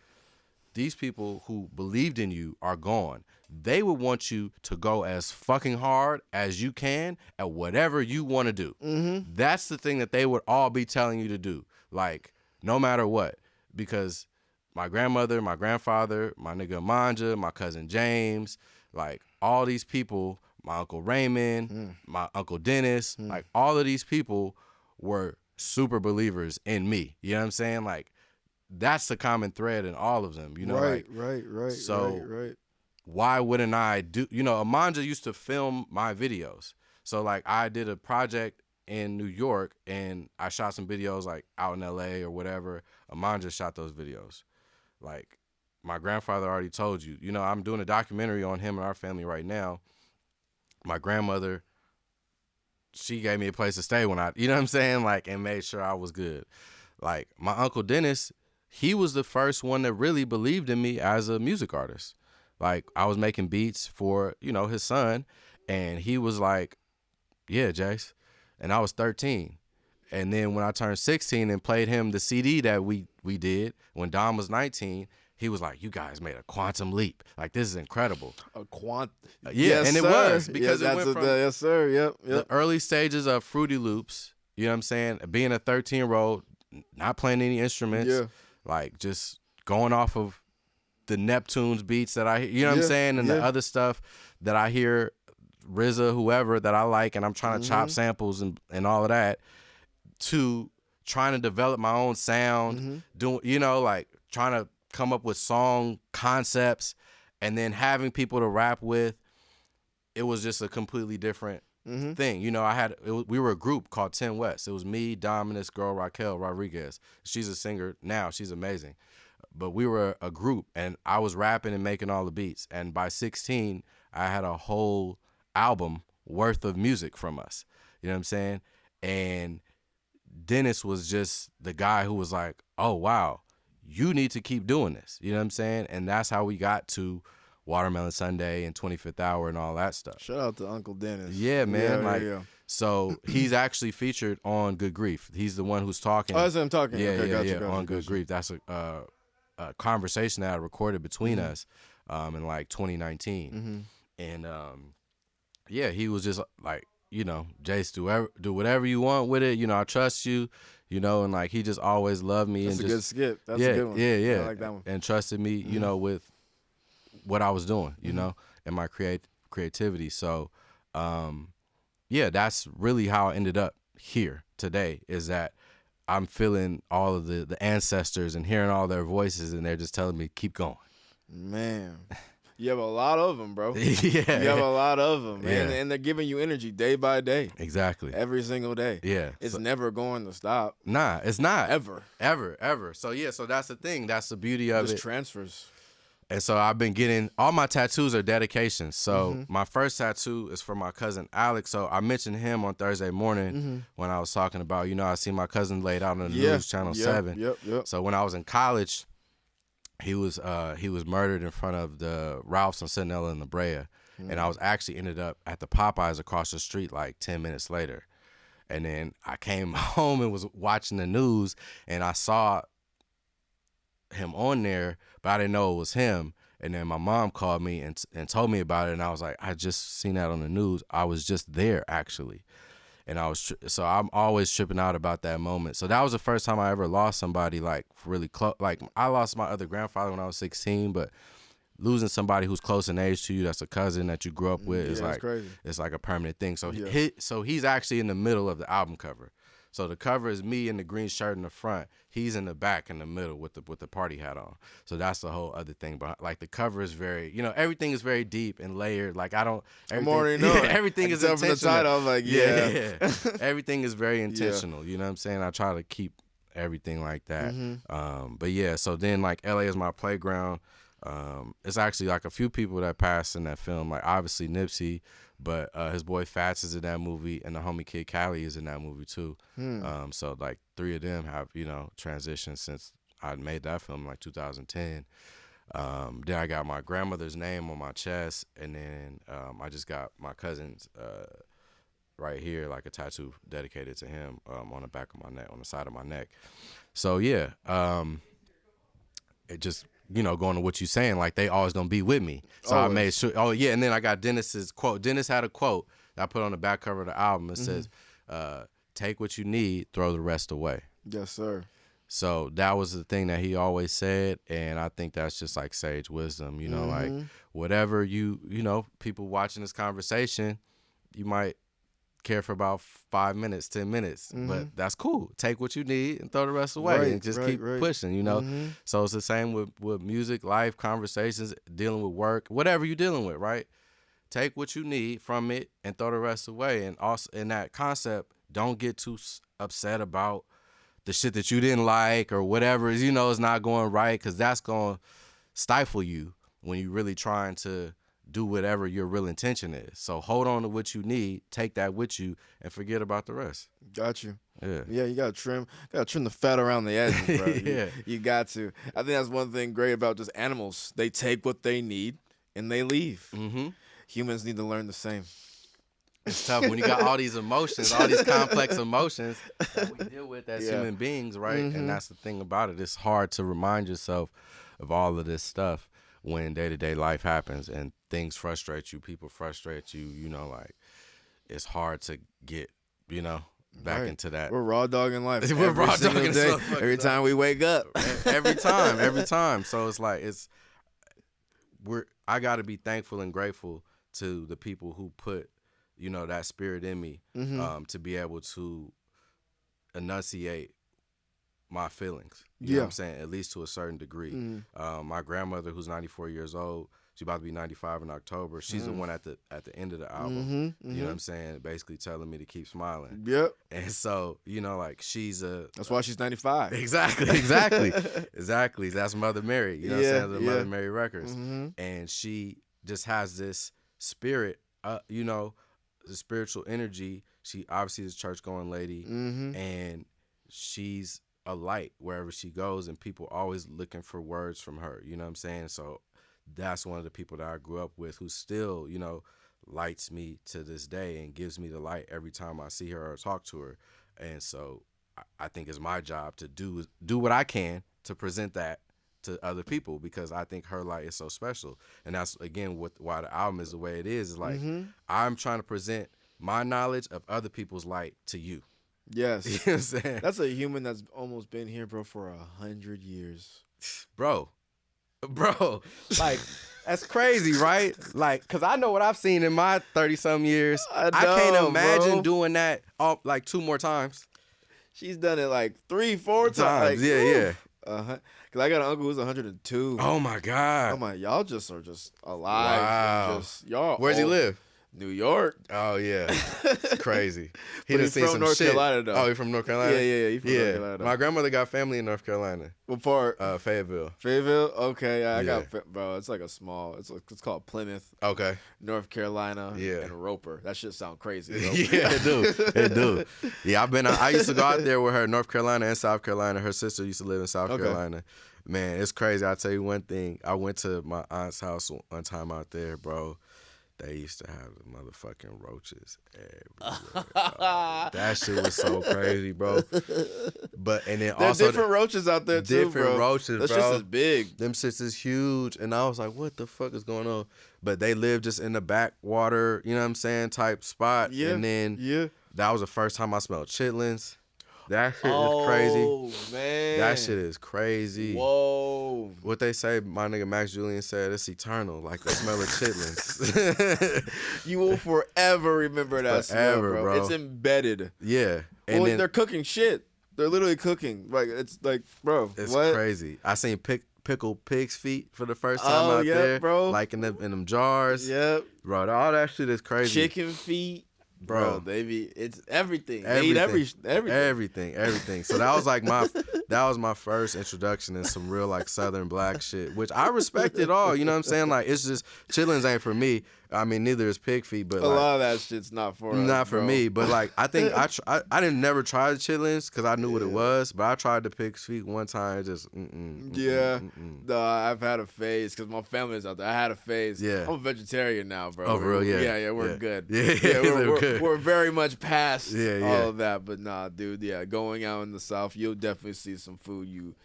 these people who believed in you are gone. They would want you to go as fucking hard as you can at whatever you want to do. That's the thing that they would all be telling you to do, like, no matter what. Because my grandmother, my grandfather, my nigga Manja, my cousin James, like all these people, my Uncle Raymond, my Uncle Dennis, like all of these people were super believers in me. You know what I'm saying? Like, that's the common thread in all of them, Right. So why wouldn't I do, Amanja used to film my videos. So like I did a project in New York and I shot some videos like out in LA or whatever. Amanja shot those videos. Like, my grandfather already told you, I'm doing a documentary on him and our family right now. My grandmother, she gave me a place to stay when I, like, and made sure I was good. Like, my Uncle Dennis, he was the first one that really believed in me as a music artist. Like, I was making beats for, his son, and he was like, yeah, Jace. and I was 13. And then when I turned 16 and played him the CD that we did when Dom was 19, he was like, "You guys made a quantum leap. Like, this is incredible." A quant. Yeah, yes, and it sir. was because it went from yes, sir. Yep. the early stages of Fruity Loops. You know what I'm saying? Being a 13-year-old, not playing any instruments, like just going off of the Neptune's beats that I, you know what I'm saying, and the other stuff that I hear, RZA, whoever that I like, and I'm trying to chop samples and all of that, to trying to develop my own sound, doing, you know, like trying to come up with song concepts, and then having people to rap with. It was just a completely different thing. You know, we were a group called 10 West. It was me, Dom, and this girl, Raquel Rodriguez. She's a singer now. She's amazing. But we were a group, and I was rapping and making all the beats. And by 16, I had a whole album worth of music from us. You know what I'm saying? And Dennis was just the guy who was like, "Oh, wow, you need to keep doing this." You know what I'm saying? And that's how we got to Watermelon Sunday and 25th Hour and all that stuff. Shout out to Uncle Dennis. Yeah, man. So he's actually featured on Good Grief. He's the one who's talking. Oh, that's him talking. Yeah, okay, gotcha, on Good Grief. That's a conversation that I recorded between us in like 2019. And yeah, he was just like, you know, Jace, do whatever you want with it. You know, I trust you. You know, and like he just always loved me. That's and a just, good skip. That's yeah, a good one. Yeah. I like that one. And trusted me, you know, with what I was doing, you know, and my creativity. So, yeah, that's really how I ended up here today, is that I'm feeling all of the ancestors and hearing all their voices, and they're just telling me, keep going. Man, you have a lot of them, bro. Yeah. You have a lot of them, man. Yeah. And they're giving you energy day by day. Exactly. Every single day. Yeah. It's never going to stop. Nah, it's not. Ever. So, yeah, so that's the thing. That's the beauty of Just it. transfers. And so I've been getting, all my tattoos are dedications. So my first tattoo is for my cousin Alex. So I mentioned him on Thursday morning when I was talking about, you know, I see my cousin laid out on the news, Channel 7. Yep. So when I was in college, he was murdered in front of the Ralphs on Centinela and La Brea. And I was actually ended up at the Popeyes across the street like 10 minutes later. And then I came home and was watching the news, and I saw him on there, but I didn't know it was him. And then my mom called me and told me about it, and I was like, I just seen that on the news. I was just there actually, and so I'm always tripping out about that moment. So that was the first time I ever lost somebody like really close. Like I lost my other grandfather when I was 16, but losing somebody who's close in age to you, that's a cousin that you grew up with, is like crazy. It's like a permanent thing. So he's actually in the middle of the album cover. So the cover is me in the green shirt in the front. He's in the back in the middle with the party hat on. So that's the whole other thing. But like the cover is very, you know, everything is very deep and layered. Like I'm already knowing. Everything is from intentional. the title, I'm like, yeah. Everything is very intentional. You know what I'm saying? I try to keep everything like that. But yeah, so then like LA is my playground. It's actually like a few people that passed in that film. Like obviously Nipsey, but his boy Fats is in that movie, and the homie Kid Cali is in that movie too. So like 3 of them have, you know, transitioned since I made that film in like 2010. Then I got my grandmother's name on my chest, and then I just got my cousin's right here, like a tattoo dedicated to him on the back of my neck, on the side of my neck. So yeah, it just, you know, going to what you're saying, like they always gonna be with me. So always. I made sure. Oh yeah, and then I got Dennis's quote. Dennis had a quote that I put on the back cover of the album. It says, "Take what you need, throw the rest away." Yes, sir. So that was the thing that he always said, and I think that's just like sage wisdom. You know, like whatever you know, people watching this conversation, you might care for about 5 minutes, 10 minutes, but that's cool. Take what you need and throw the rest away, and just keep pushing, you know? So it's the same with music, life, conversations, dealing with work, whatever you're dealing with, right? Take what you need from it and throw the rest away. And also in that concept, don't get too upset about the shit that you didn't like or whatever, you know, is not going right, because that's going to stifle you when you're really trying to do whatever your real intention is. So hold on to what you need, take that with you, and forget about the rest. Got you. Yeah. Yeah, you gotta trim the fat around the edges, bro. You got to. I think that's one thing great about just animals. They take what they need and they leave. Humans need to learn the same. It's tough when you got all these emotions, all these complex emotions that we deal with as human beings, right? And that's the thing about it. It's hard to remind yourself of all of this stuff when day-to-day life happens and things frustrate you, people frustrate you, you know, like it's hard to get, you know, back into that. We're raw dogging life. We're raw dogging day, every time we wake up. every time. So it's like I got to be thankful and grateful to the people who put, you know, that spirit in me to be able to enunciate my feelings. You know what I'm saying? At least to a certain degree. My grandmother, who's 94 years old, she's about to be 95 in October. She's the one at the end of the album. You know what I'm saying? Basically telling me to keep smiling. Yep. And so, you know, like that's why she's 95. Exactly. That's Mother Mary. You know what I'm saying? The Mother Mary Records. And she just has this spirit, you know, the spiritual energy. She obviously is a church going lady, and she's a light wherever she goes, and people always looking for words from her. You know what I'm saying? So that's one of the people that I grew up with who still, you know, lights me to this day and gives me the light every time I see her or talk to her. And so I think it's my job to do what I can to present that to other people, because I think her light is so special. And that's, again, why the album is the way it is. It's like I'm trying to present my knowledge of other people's light to you. Yes. You know what I'm saying? That's a human that's almost been here, bro, for 100 years. Bro, like, that's crazy, right? Like, because I know what I've seen in my 30-some years. I can't imagine doing that like 2 more times. She's done it like 3-4 times. Like, yeah. Because I got an uncle who's 102. Oh, my God. Oh, my. Y'all just are just alive. Wow. Y'all. Where's he live? New York. Oh, yeah. It's crazy. He's from North Carolina, though. Oh, he's from North Carolina? Yeah. He's from North Carolina. My grandmother got family in North Carolina. What part? Fayetteville. Fayetteville? Okay. I got, bro, it's like a small, it's called Plymouth. Okay. North Carolina. And Roper. That shit sound crazy. Yeah, it do. Yeah, I used to go out there with her, North Carolina and South Carolina. Her sister used to live in South Carolina. Man, it's crazy. I'll tell you one thing. I went to my aunt's house one time out there, bro. They used to have the motherfucking roaches everywhere. That shit was so crazy, bro. And then There's different roaches out there too, different bro. roaches, That bro. shit is big. Them shits is huge. And I was like, what the fuck is going on? But they live just in the backwater, you know what I'm saying, type spot. Yeah. And then that was the first time I smelled chitlins. That shit is crazy. Oh, man. That shit is crazy. Whoa. What they say, my nigga Max Julian said, it's eternal, like the smell of chitlins. You will forever remember that smell, bro. It's embedded. Yeah. And then they're cooking shit. They're literally cooking. Like, it's like, bro, it's what? crazy. I seen pickled pig's feet for the first time out there. Bro. Like in them jars. Yep. Bro, all that shit is crazy. Chicken feet. Bro, it's everything. Everything. They eat everything. So that was like my first introduction in some real like Southern black shit, which I respect it all. You know what I'm saying? Like, it's just chitlins ain't for me. I mean, neither is pig feet, but a lot of that shit's not for us, not for bro. me. But like, I think I didn't never try the chitlins because I knew what it was. But I tried the pig's feet one time. Just No, I've had a phase because my family's out there. I had a phase. Yeah, I'm a vegetarian now, bro. Oh, for real? Yeah, we're good. We're we're very much past all of that. But nah, dude. Yeah, going out in the South, you'll definitely see some food you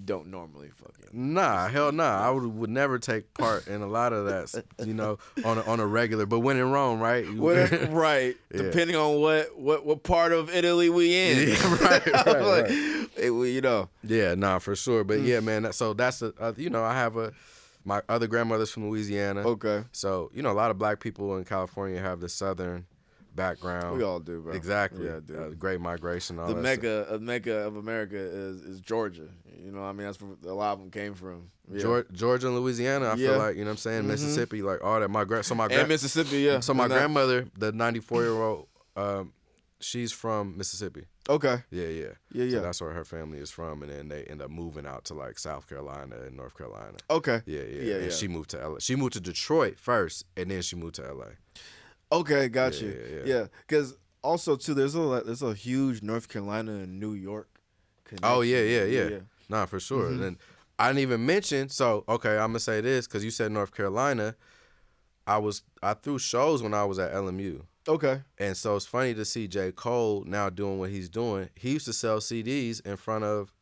don't normally fucking. Nah, hell nah. I would never take part in a lot of that, you know, on a regular. But when in Rome, right? Right. Yeah. Depending on what part of Italy we in. Yeah, right. You know. Yeah, nah, for sure. But yeah, man. So that's you know, I have my other grandmother's from Louisiana. Okay. So, you know, a lot of black people in California have the Southern background. We all do, bro. Exactly. Yeah, dude. Great migration. All the that mecca of America is Georgia. You know what I mean? That's where a lot of them came from. Yeah. Georgia and Louisiana, I feel like, you know what I'm saying? Mississippi, like all that. And Mississippi, yeah. So my grandmother, the 94-year-old, she's from Mississippi. Okay. Yeah. So that's where her family is from, and then they end up moving out to like South Carolina and North Carolina. Okay. Yeah. And she moved to LA. She moved to Detroit first, and then she moved to LA. Okay, got you. Yeah, because also too, there's a huge North Carolina and New York connection. Oh yeah. Nah, for sure. And I didn't even mention. So okay, I'm gonna say this because you said North Carolina. I threw shows when I was at LMU. Okay. And so it's funny to see J. Cole now doing what he's doing. He used to sell CDs in front of,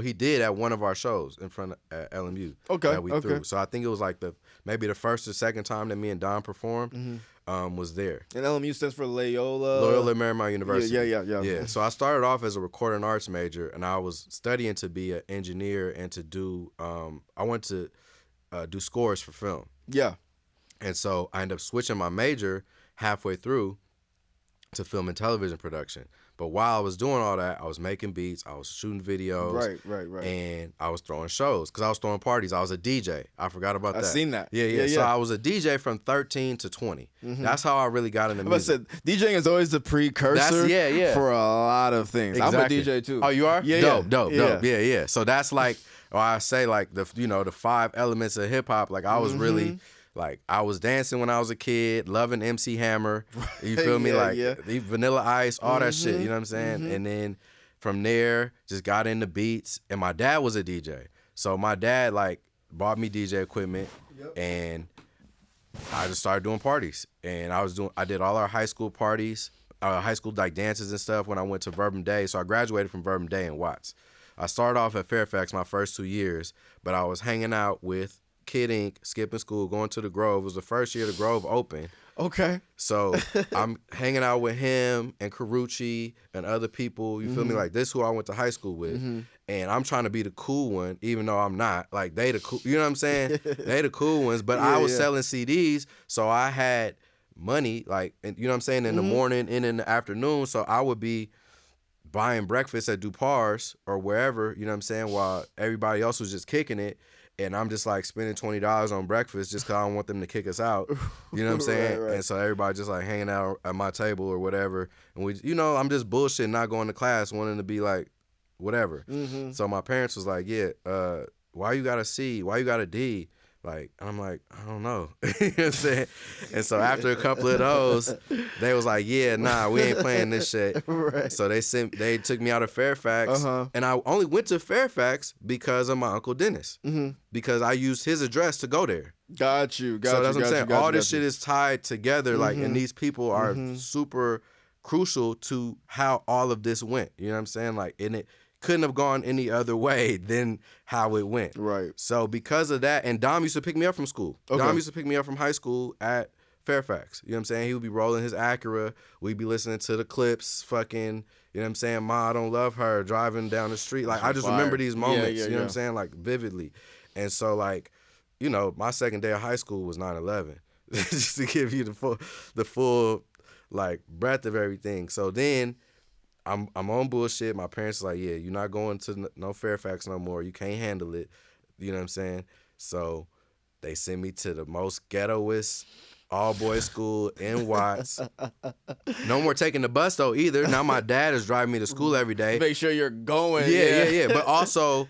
he did at one of our shows in front of at LMU. Okay. That we threw. So I think it was like maybe the first or second time that me and Don performed was there. And LMU stands for Loyola Marymount University. Yeah. So I started off as a recording arts major, and I was studying to be an engineer and to do. I went to do scores for film. Yeah. And so I ended up switching my major halfway through to film and television production. But while I was doing all that, I was making beats, I was shooting videos. Right. And I was throwing shows because I was throwing parties. I was a DJ. I forgot about that. I seen that. Yeah. So I was a DJ from 13 to 20. That's how I really got into music. I said, DJing is always the precursor for a lot of things. Exactly. I'm a DJ too. Oh, you are? Yeah. Dope. Yeah. So that's like, or I say like the 5 elements of hip hop. Like I was really. Like, I was dancing when I was a kid, loving MC Hammer. You feel me? The Vanilla Ice, all that shit. You know what I'm saying? And then from there, just got into beats. And my dad was a DJ. So my dad, bought me DJ equipment. And I just started doing parties. And I did all our high school parties, high school, dances and stuff when I went to Verbum Day. So I graduated from Verbum Day in Watts. I started off at Fairfax my first 2 years, but I was hanging out with Kid Ink, skipping school, going to the Grove. It was the first year the Grove opened. Okay. So I'm hanging out with him and Carucci and other people. You feel me? Like, this who I went to high school with. And I'm trying to be the cool one, even though I'm not. Like, they the cool, you know what I'm saying? They the cool ones. But I was selling CDs, so I had money, you know what I'm saying, in the morning and in the afternoon. So I would be buying breakfast at Dupar's or wherever, you know what I'm saying, while everybody else was just kicking it. And I'm just spending $20 on breakfast just because I don't want them to kick us out. You know what I'm saying? Right. And so everybody just hanging out at my table or whatever. And I'm just bullshit, not going to class, wanting to be whatever. So my parents was like, why you got a C? Why you got a D? And I'm like, I don't know. You know what I'm saying? And so after a couple of those, they was like, we ain't playing this shit. Right. So they took me out of Fairfax. And I only went to Fairfax because of my Uncle Dennis. Because I used his address to go there. Got you. So that's what I'm saying. All this shit is tied together, and these people are super crucial to how all of this went. You know what I'm saying? And it couldn't have gone any other way than how it went. Right. So because of that, and Dom used to pick me up from school. Okay. Dom used to pick me up from high school at Fairfax. You know what I'm saying? He would be rolling his Acura. We'd be listening to the Clips, fucking, you know what I'm saying? Ma, I Don't Love Her, driving down the street. I just remember these moments, you know what I'm saying? Vividly. And so, my second day of high school was 9/11. Just to give you the full breadth of everything. So then I'm on bullshit. My parents are like, you're not going to no Fairfax no more. You can't handle it. You know what I'm saying? So they send me to the most ghettoest all-boys school in Watts. No more taking the bus, though, either. Now my dad is driving me to school every day. Make sure you're going. Yeah. But also,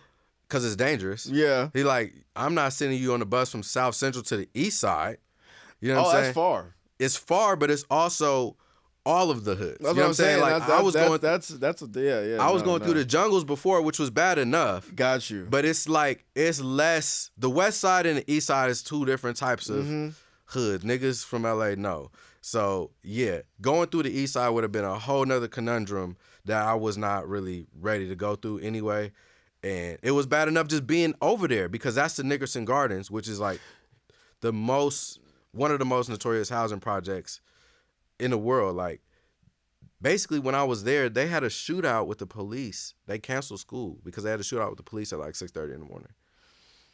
because it's dangerous. Yeah. He I'm not sending you on the bus from South Central to the East Side. You know what I'm saying? That's far. It's far, but it's also all of the hoods. That's you know what I'm saying? I was going through the jungles before, which was bad enough. Got you. But it's it's less. The West Side and the East Side is two different types of hood. Niggas from LA know. So going through the East Side would have been a whole nother conundrum that I was not really ready to go through anyway. And it was bad enough just being over there because that's the Nickerson Gardens, which is one of the most notorious housing projects in the world. Basically, when I was there, they had a shootout with the police. They canceled school because they had a shootout with the police at 6:30 in the morning.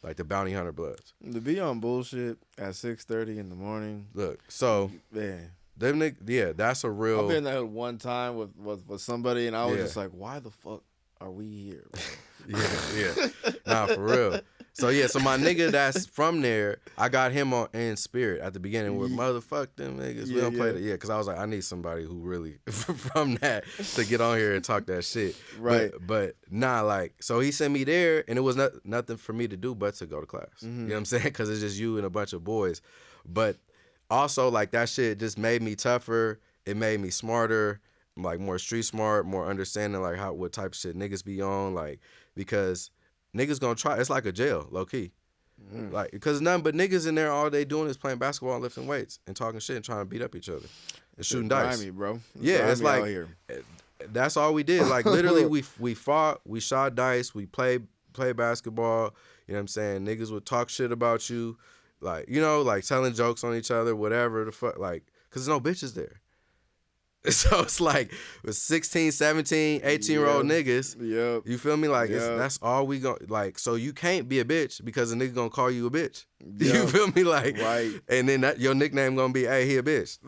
The Bounty Hunter Bloods. To be on bullshit at 6:30 in the morning. Look, so man, that's a real. I've been there one time with somebody, and I was just like, why the fuck are we here, bro? Yeah. Nah, for real. So so my nigga that's from there, I got him on in Spirit at the beginning with motherfuck them niggas. We don't play that. Because I was like, I need somebody who really from that to get on here and talk that shit. Right. But so he sent me there, and it was nothing for me to do but to go to class. You know what I'm saying? Because it's just you and a bunch of boys. But also that shit just made me tougher. It made me smarter. More street smart, more understanding what type of shit niggas be on, because niggas gonna try. It's like a jail, low key, because nothing but niggas in there all day doing is playing basketball and lifting weights and talking shit and trying to beat up each other. and shooting dice. Grimy, bro. Yeah, it's grimy like out here. that's all we did. Like literally, we fought, we shot dice, we played basketball. You know what I'm saying? Niggas would talk shit about you, like like telling jokes on each other, whatever the fuck, like, cause there's no bitches there. So it's like with 16, 17, 18-year-old niggas. Yep. You feel me? Like that's all we go. Like, so you can't be a bitch because a nigga gonna call you a bitch. Yep. You feel me? Like, right. And then your nickname gonna be, hey, he a bitch.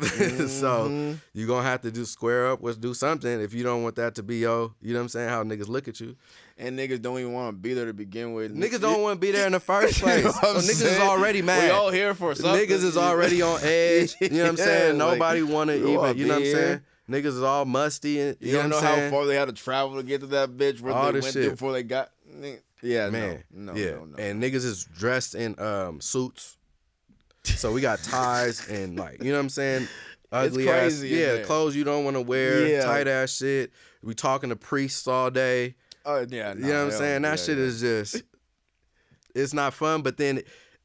So you gonna have to square up, do something if you don't want that to be you know what I'm saying? How niggas look at you. And niggas don't even want to be there to begin with. Niggas don't want to be there in the first place. You know what I'm niggas saying? is already mad. We all here for something. Niggas is already on edge. You know what I'm saying? Nobody want to even, you know what I'm saying? Niggas is all musty. And, you don't know how far they had to travel to get to that bitch where all they this went shit. through before they got. Yeah, man. No. And niggas is dressed in suits. So we got ties and like, you know what I'm saying? Ugly it's crazy, ass. Yeah, clothes you don't want to wear, tight ass shit. We talking to priests all day. Yeah, you know what I'm saying? That shit is just, it's not fun. But then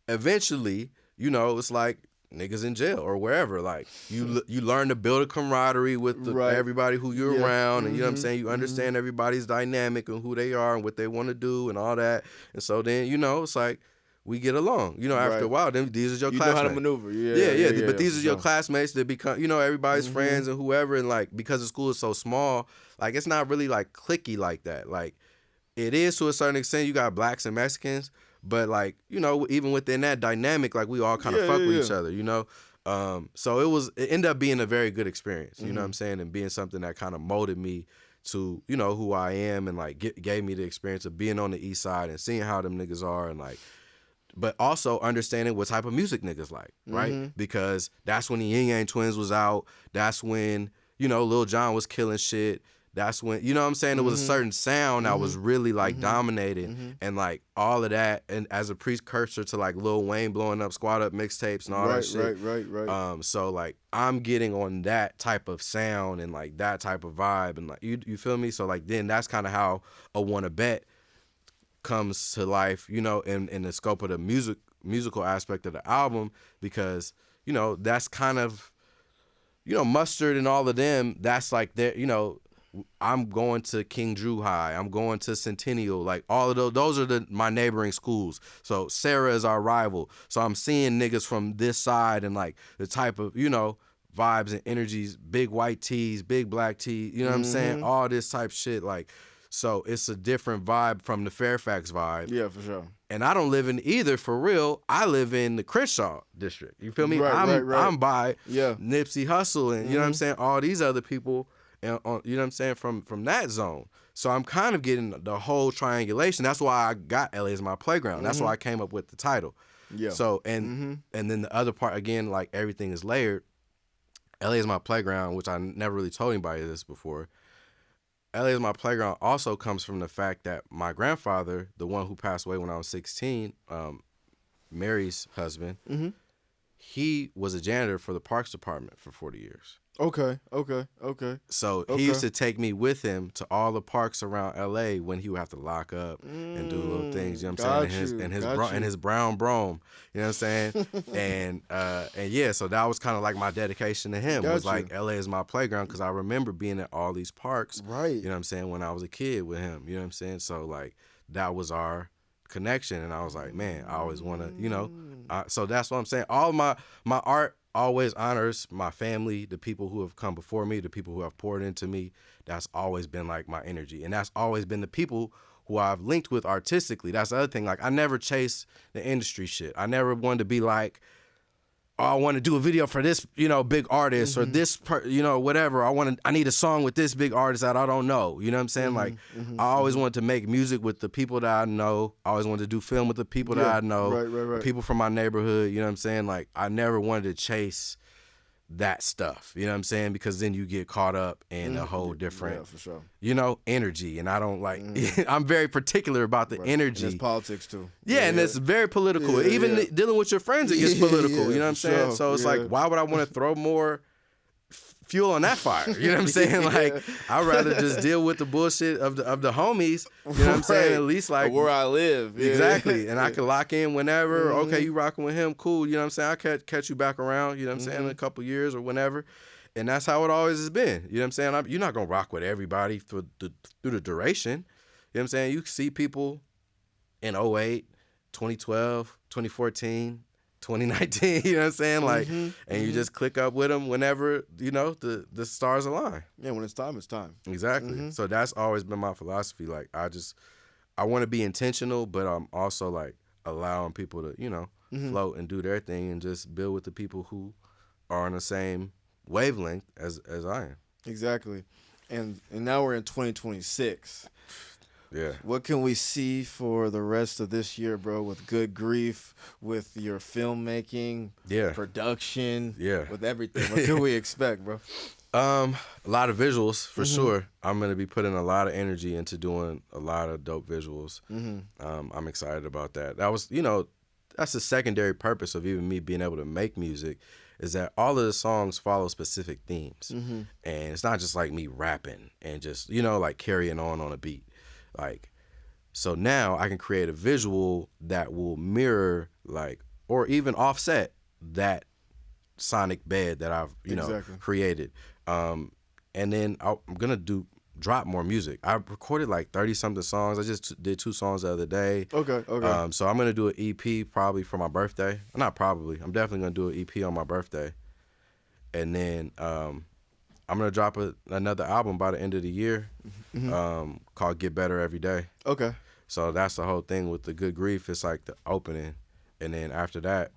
eventually, it's like niggas in jail or wherever. Like you learn to build a camaraderie with everybody who you're around, and you know what I'm saying. You understand everybody's dynamic and who they are and what they want to do and all that. And so then it's like we get along. After a while, then these are your classmates. You know how to maneuver. Yeah. But these are your classmates that become everybody's friends and whoever. And like because the school is so small, like it's not really like cliquey like that. Like it is to a certain extent. You got blacks and Mexicans. But like, even within that dynamic, like we all kind of fuck with each other, So it ended up being a very good experience, you know what I'm saying? And being something that kind of molded me to, who I am and like gave me the experience of being on the east side and seeing how them niggas are and like, but also understanding what type of music niggas like, right? Because that's when the Yin Yang Twins was out. That's when, Lil Jon was killing shit. That's when, you know what I'm saying? There was a certain sound that was really like dominating and like all of that. And as a precursor to like Lil Wayne blowing up Squad Up mixtapes and all that shit. Right. So like I'm getting on that type of sound and like that type of vibe and like, you feel me? So like then that's kind of how a Wanna Bet comes to life, in the scope of the musical aspect of the album because, that's kind of, Mustard and all of them, that's like their, I'm going to King Drew High. I'm going to Centennial. Like all of those are my neighboring schools. So Sarah is our rival. So I'm seeing niggas from this side and like the type of, vibes and energies, big white tees, big black tees, you know what I'm saying? All this type shit. Like, so it's a different vibe from the Fairfax vibe. Yeah, for sure. And I don't live in either for real. I live in the Crenshaw district. You feel me? Right. I'm by Nipsey Hussle and you know what I'm saying? All these other people. And you know what I'm saying, from that zone. So I'm kind of getting the whole triangulation. That's why I got LA as my playground. That's why I came up with the title. Yeah. So and then the other part again, like everything is layered. LA is my playground, which I never really told anybody this before. LA is my playground also comes from the fact that my grandfather, the one who passed away when I was 16, Mary's husband, he was a janitor for the Parks Department for 40 years. Okay. So he used to take me with him to all the parks around LA when he would have to lock up and do little things, you know what I'm saying? And his brown brome, you know what I'm saying? and yeah, so that was kind of like my dedication to him. Was like LA is my playground because I remember being at all these parks, right? You know what I'm saying? When I was a kid with him, you know what I'm saying? So like that was our connection, and I was like, man, I always want to, so that's what I'm saying. All my art always honors my family, the people who have come before me, the people who have poured into me. That's always been like my energy. And that's always been the people who I've linked with artistically. That's the other thing. Like I never chased the industry shit. I never wanted to be like, oh, I want to do a video for this, big artist or this, whatever. I need a song with this big artist that I don't know. You know what I'm saying? Like I always wanted to make music with the people that I know. I always wanted to do film with the people that I know. Right. People from my neighborhood. You know what I'm saying? Like I never wanted to chase that stuff. You know what I'm saying? Because then you get caught up in a whole different, for sure. Energy. And I don't like, I'm very particular about the energy. And it's politics too. Yeah, and it's very political. Even dealing with your friends, it gets political. You know what I'm saying? Sure. So it's like, why would I want to throw more fuel on that fire? You know what I'm saying? Like, I'd rather just deal with the bullshit of the homies. You know what I'm saying? At least like where I live. Exactly. And I can lock in whenever. Okay, you rocking with him, cool. You know what I'm saying? I'll catch you back around, you know what I'm saying, in a couple years or whenever. And that's how it always has been. You know what I'm saying? You're not going to rock with everybody through the duration. You know what I'm saying? You see people in 08, 2012, 2014, 2019, you know what I'm saying? Like, and you just click up with them whenever, you know, the stars align. Yeah, when it's time, it's time. Exactly. So that's always been my philosophy. Like, I want to be intentional, but I'm also like allowing people to, you know, float and do their thing and just build with the people who are on the same wavelength as I am. Exactly. And now we're in 2026. Yeah. What can we see for the rest of this year, bro, with Good Grief, with your filmmaking, production, with everything? What can we expect, bro? A lot of visuals, for sure. I'm going to be putting a lot of energy into doing a lot of dope visuals. I'm excited about that. That was, you know, that's the secondary purpose of even me being able to make music, is that all of the songs follow specific themes. And it's not just like me rapping and just, you know, like carrying on a beat. Like, so now I can create a visual that will mirror, like, or even offset that sonic bed that I've, you know, created. And then I'm going to drop more music. I recorded like 30-something songs. I just did 2 songs the other day. Okay. So I'm going to do an EP probably for my birthday. Not probably. I'm definitely going to do an EP on my birthday. And then I'm going to drop another album by the end of the year called Get Better Every Day. Okay. So that's the whole thing with the Good Grief. It's like the opening. And then after that,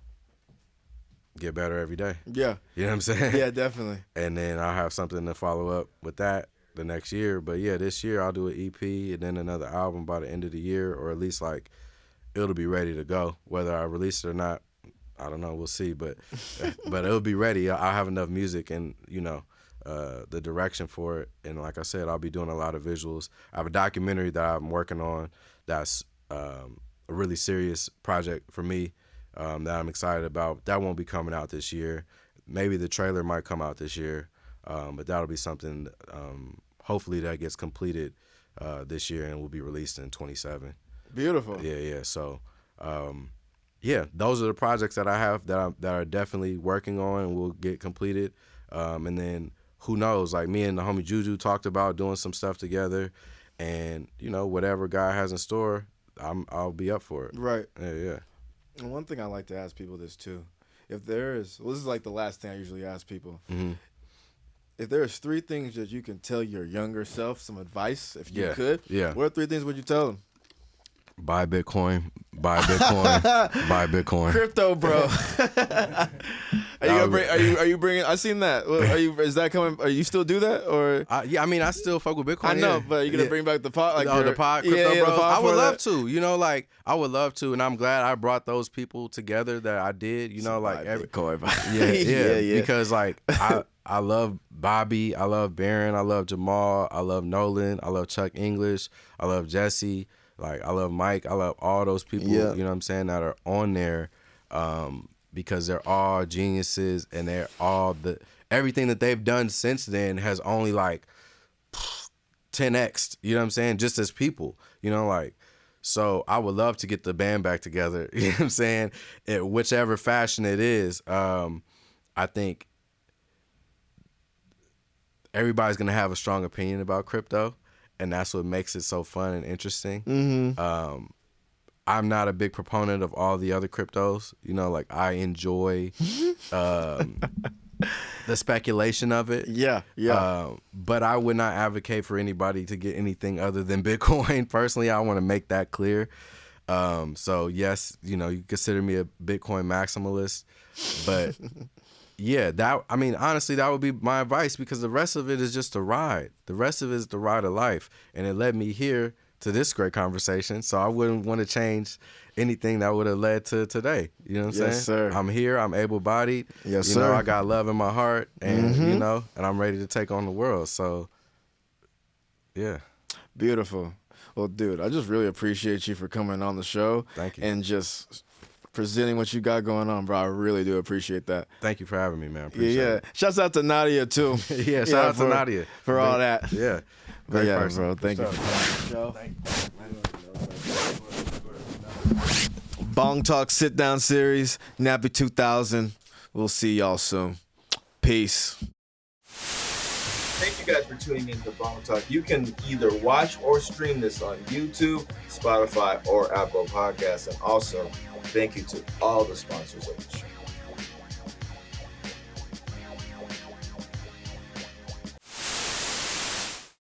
Get Better Every Day. Yeah. You know what I'm saying? Yeah, definitely. And then I'll have something to follow up with that the next year. But yeah, this year I'll do an EP and then another album by the end of the year, or at least like it'll be ready to go. Whether I release it or not, I don't know. We'll see. But it'll be ready. I'll have enough music and, you know, the direction for it. And like I said, I'll be doing a lot of visuals. I have a documentary that I'm working on that's a really serious project for me that I'm excited about. That won't be coming out this year. Maybe the trailer might come out this year, but that'll be something, hopefully that gets completed this year and will be released in 2027. Beautiful. Yeah. So, yeah, those are the projects that I have that are definitely working on and will get completed. And then who knows, like me and the homie Juju talked about doing some stuff together, and, you know, whatever God has in store, I'll be up for it. Right. Yeah. And one thing I like to ask people this too. If there is, this is like the last thing I usually ask people. If there's 3 things that you can tell your younger self, some advice, if you could, what 3 things would you tell them? Buy Bitcoin, buy Bitcoin, buy Bitcoin. Crypto, bro. Are you bringing? I seen that. Is that coming? Are you still do that or? Yeah, I mean, I still fuck with Bitcoin. I know, but are you gonna bring back the pot? Like the pot, crypto, bro. I would love to. You know, like I would love to, and I'm glad I brought those people together that I did. You know, like Bitcoin. Yeah. Because like I love Bobby, I love Barron, I love Jamal, I love Nolan, I love Chuck English, I love Jesse. Like, I love Mike. I love all those people, you know what I'm saying, that are on there because they're all geniuses, and they're all everything that they've done since then has only, like, 10x'd, you know what I'm saying, just as people, you know, like, so I would love to get the band back together, you know what I'm saying, in whichever fashion it is. I think everybody's going to have a strong opinion about crypto. And that's what makes it so fun and interesting. I'm not a big proponent of all the other cryptos. You know, like I enjoy the speculation of it. Yeah. But I would not advocate for anybody to get anything other than Bitcoin. Personally, I want to make that clear. So yes, you know, you consider me a Bitcoin maximalist, but yeah, honestly, that would be my advice, because the rest of it is just a ride. The rest of it is the ride of life. And it led me here to this great conversation. So I wouldn't want to change anything that would have led to today. You know what I'm saying? Yes, sir. I'm here. I'm able-bodied. Yes, sir. You know, I got love in my heart, and, you know, and I'm ready to take on the world. So, yeah. Beautiful. Well, dude, I just really appreciate you for coming on the show. Thank you. And just presenting what you got going on, bro. I really do appreciate that. Thank you for having me, man. Appreciate it. Shouts out to Nadia too. Shout out to Nadia for all that. Yeah. Great person. Bro. Thank you for coming on the show. Bong Talk Sit-Down Series, Nappy 2000. We'll see y'all soon. Peace. thank you guys for tuning in to Bong Talk. You can either watch or stream this on YouTube, Spotify, or Apple Podcasts. And also, thank you to all the sponsors of the show.